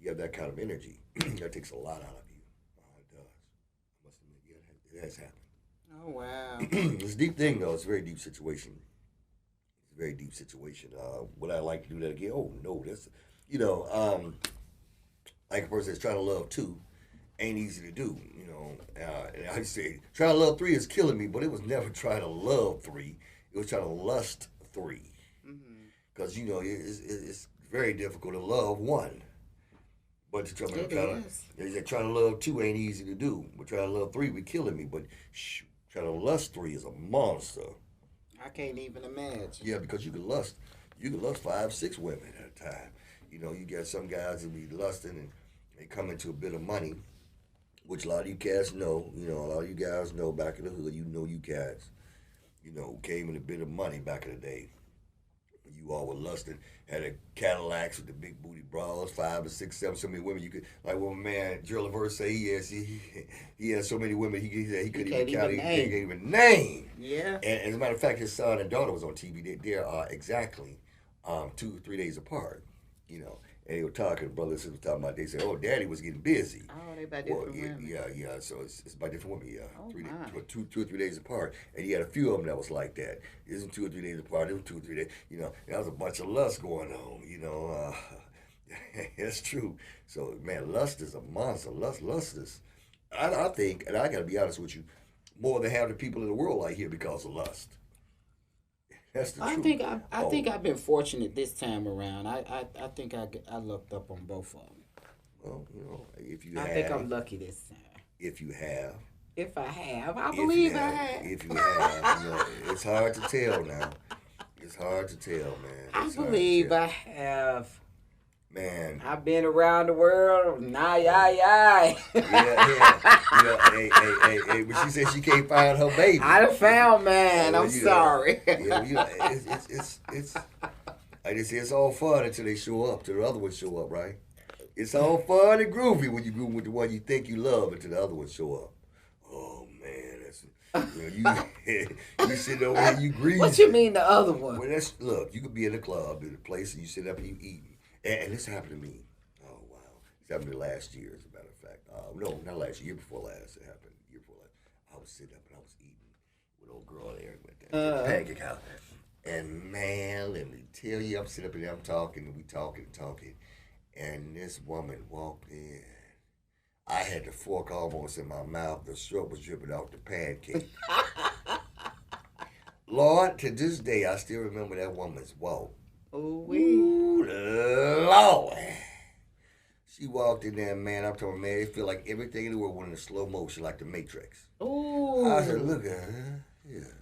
B: you have that kind of energy. That takes a lot out of you. It does. I must admit, yeah, it has happened.
A: Oh, wow.
B: It's a deep thing, though. It's a very deep situation. It's a very deep situation. Would I like to do that again? Oh, no. That's, like a person that's trying to love two ain't easy to do, And I say, trying to love three is killing me, but it was never trying to love three. It was trying to lust three. Because, it's very difficult to love one. But trying to love two ain't easy to do. But trying to love three be killing me. But trying to lust three is a monster.
A: I can't even imagine.
B: Yeah, because you can lust 5, 6 women at a time. You got some guys that be lusting and they come into a bit of money, which a lot of you cats know. A lot of you guys know back in the hood, you cats, came in a bit of money back in the day. You all were lusting, had a Cadillacs with the big booty bras, 5 or 6, 7, so many women. You could, like what my man Gerald Verse say, he has so many women he couldn't even count. He can't even name.
A: Yeah.
B: And as a matter of fact, his son and daughter was on TV. They are exactly 2 or 3 days apart. And they were talking, brothers and sisters were talking about, they said, oh, daddy was getting busy.
A: Oh, they by different women.
B: Yeah, so it's by different women, yeah.
A: Oh,
B: 2 or 3 days apart. And he had a few of them that was like that. It wasn't 2 or 3 days apart, it was 2 or 3 days, there was a bunch of lust going on, That's true. So, man, lust is a monster. Lust is, I think, and I got to be honest with you, more than half the people in the world are here because of lust. That's the truth.
A: I think I've been fortunate this time around. I think I lucked up on both of them.
B: Well, if you
A: I think I'm lucky this time.
B: If you have.
A: If I have, I believe I have.
B: If you have, it's hard to tell now. It's hard to tell, man.
A: I believe I have.
B: Man.
A: I've been around the world. Yeah.
B: Hey, but she said she can't find her baby.
A: I done found man. I'm sorry.
B: It's all fun until they show up, till the other ones show up, right? It's all fun and groovy when you groove with the one you think you love until the other ones show up. Oh, man, you sit over here, you greasy.
A: What you mean the other one?
B: Well, look, you could be in a club, in a place, and you sit up and you eat. And this happened to me. Oh, wow. This happened to me last year, as a matter of fact. No, not last year. Year before last. It happened. Year before last. I was sitting up and I was eating with old girl there with that pancake house. And, man, let me tell you, I'm sitting up there, I'm talking, and we talking. And this woman walked in. I had the fork almost in my mouth. The syrup was dripping off the pancake. Lord, to this day, I still remember that woman's walk. Ooh, Lord. She walked in there, man. I'm talking, man, it feel like everything in the world went in slow motion, like the Matrix.
A: Ooh.
B: I said, look at her. Yeah.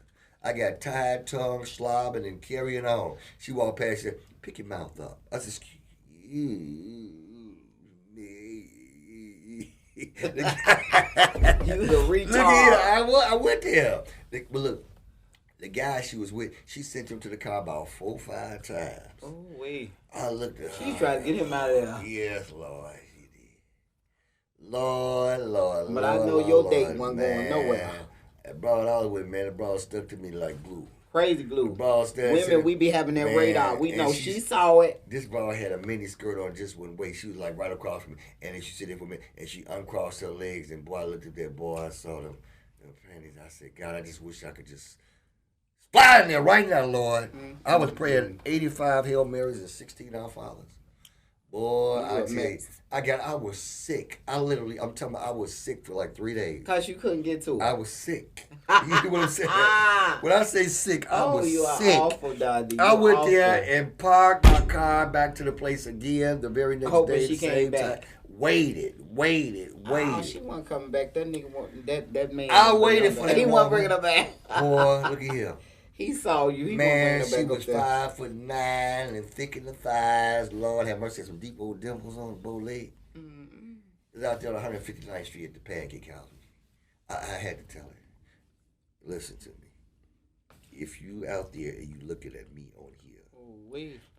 B: I got tied tongue, slobbing, and carrying on. She walked past, she said, pick your mouth up. I said, you
A: the retard.
B: Look at here. I went there. But look. The guy she was with, she sent him to the car about 4 or 5 times.
A: Oh, wait.
B: I looked at her.
A: She tried to get him out of there.
B: Yes, Lord, she did. Lord.
A: But I know your date wasn't going nowhere.
B: It brought all the way, man. It brought stuck to me like glue.
A: Crazy glue.
B: Women,
A: we be having that radar. We know she saw it.
B: This broad had a mini skirt on just one way. She was like right across from me. And then she sit there for a minute and she uncrossed her legs. And boy, I looked at that boy. I saw them panties. I said, God, I just wish I could just fly in there right now, Lord. I was praying 85 Hail Marys and 16 Our Fathers. Boy, I tell you, I was sick. I'm talking about I was sick for like 3 days.
A: Because you couldn't get to it.
B: I was sick. You know what I'm saying? When I say sick, I was
A: you are
B: sick.
A: Awful, Dondi.
B: I went there and parked my car back to the place again the very next day.
A: She came back.
B: Waited.
A: Oh, she wasn't coming back. That nigga that man.
B: I waited for that.
A: He wasn't bringing her back.
B: Boy, look at here.
A: He saw you. He
B: Man,
A: she
B: was 5'9" and thick in the thighs. Lord have mercy, some deep old dimples on the bow leg. Mm-hmm. It was out there on 159th Street at the Pancake House. I had to tell her, listen to me. If you out there and you looking at me on here,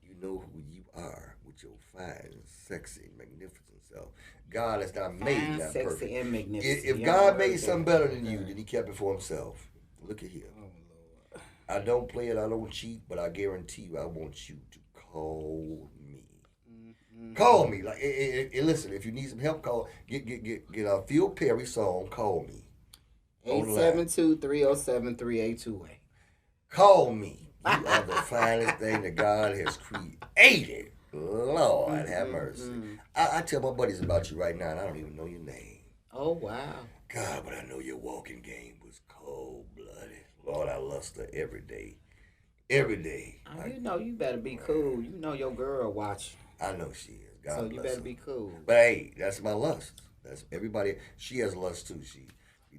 B: you know who you are with your fine, sexy, magnificent self. God has not made that perfect.
A: Sexy, and magnificent.
B: If God made something better than you, then He kept it for Himself. Look at here. I don't play it, I don't cheat, but I guarantee you I want you to call me. Mm-hmm. Call me. Like, listen, if you need some help, get a Phil Perry song, call me.
A: 872-307-3828.
B: Call me. You are the finest thing that God has created. Lord have mercy. I tell my buddies about you right now, and I don't even know your name.
A: Oh, wow.
B: God, but I know your walking game was cold-blooded. Lord, I lust her every day. Every day.
A: You know you better be cool. You know your girl watching.
B: I know she is. God
A: so
B: bless
A: you better
B: her.
A: be cool.
B: But hey, that's my lust. That's everybody. She has lust too. She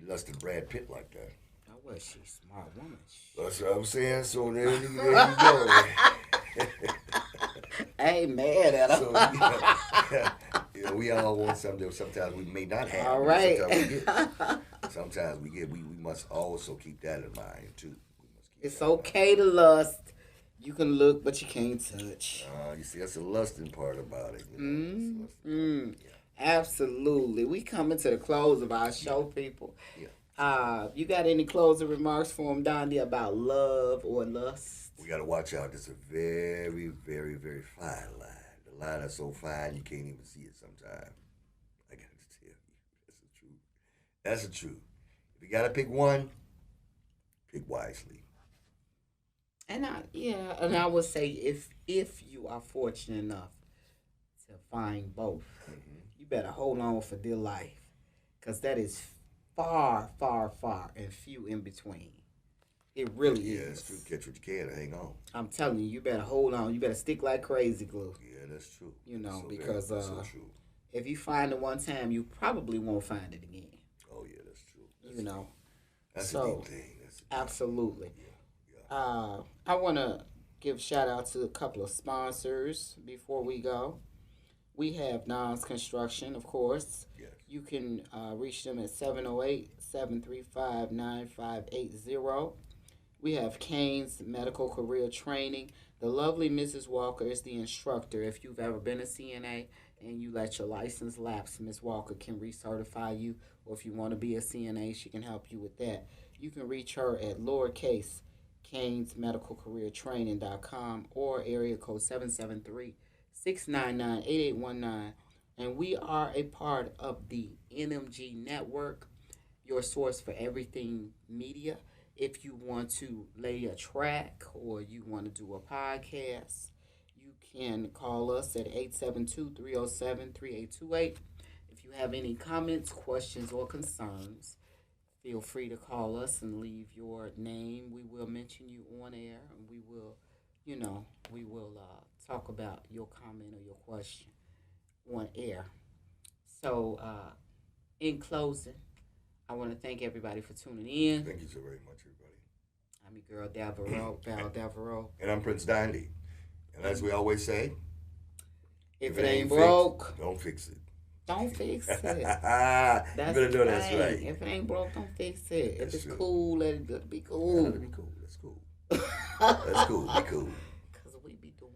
B: lusted Brad Pitt like that.
A: Oh, well, she's a smart woman.
B: That's what I'm saying. So there you go.
A: I ain't mad at her.
B: So, we all want something that sometimes we may not have.
A: All right.
B: Sometimes we get. We must also keep that in mind too.
A: It's okay to lust. You can look, but you can't touch.
B: You see, that's the lusting part about it. You know?
A: Absolutely. We coming to the close of our show, people.
B: Yeah.
A: You got any closing remarks for him, Dondi, about love or lust?
B: We got to watch out. It's a very, very, very fine line. The line is so fine you can't even see it sometimes. I got to tell you, that's the truth. That's the truth. If you got to pick one, pick wisely.
A: And I would say if you are fortunate enough to find both, you better hold on for dear life, because that is far, far, far and few in between. It really is.
B: Yeah, it's true. Catch what you can and hang on.
A: I'm telling you, you better hold on. You better stick like crazy glue.
B: Yeah, that's true.
A: You know,
B: so
A: because
B: so true.
A: If you find it one time, you probably won't find it again.
B: Oh yeah, that's true.
A: That's
B: a deep thing.
A: Absolutely.
B: Yeah.
A: I want to give shout out to a couple of sponsors before we go. We have Nons Construction, of course.
B: Yes.
A: You can reach them at 708-735-9580. We have Kane's Medical Career Training. The lovely Mrs. Walker is the instructor. If you've ever been a CNA and you let your license lapse, Ms. Walker can recertify you. Or if you want to be a CNA, she can help you with that. You can reach her at lowercase CanesMedicalCareerTraining.com or area code 773-699-8819. And we are a part of the NMG Network, your source for everything media. If you want to lay a track or you want to do a podcast, you can call us at 872-307-3828. If you have any comments, questions, or concerns, feel free to call us and leave your name. We will mention you on air, and we will talk about your comment or your question on air. So, in closing, I want to thank everybody for tuning in.
B: Thank you so very much, everybody.
A: I'm your girl, Val DeVarreaux.
B: And I'm Prince Dondi. And as we always say,
A: if it ain't broke,
B: don't fix it.
A: Don't fix it.
B: You better know that's right.
A: If it ain't broke, don't fix it.
B: That's
A: if it's
B: true.
A: Cool, let it be cool.
B: Let it be cool. That's cool. That's cool. Be cool.
A: Because we be doing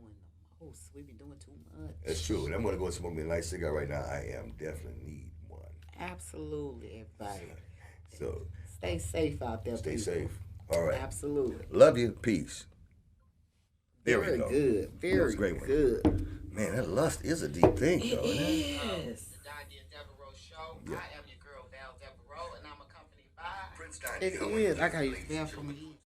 A: the most. We be doing too much.
B: That's true. And I'm going to go and smoke me a nice cigar right now. I definitely need one.
A: Absolutely, everybody.
B: So
A: stay safe out there.
B: Stay
A: people.
B: safe. All right.
A: Absolutely.
B: Love you. Peace. There
A: Very
B: we go.
A: Good. Very
B: great
A: good.
B: Man, that lust is a deep thing,
A: it
B: though.
A: Is. The Dondi DeVarreaux Show.
B: Yeah.
A: I am your girl, Val DeVarreaux, and I'm accompanied by
B: Prince Dondi.
A: It is. I got to use Val from you.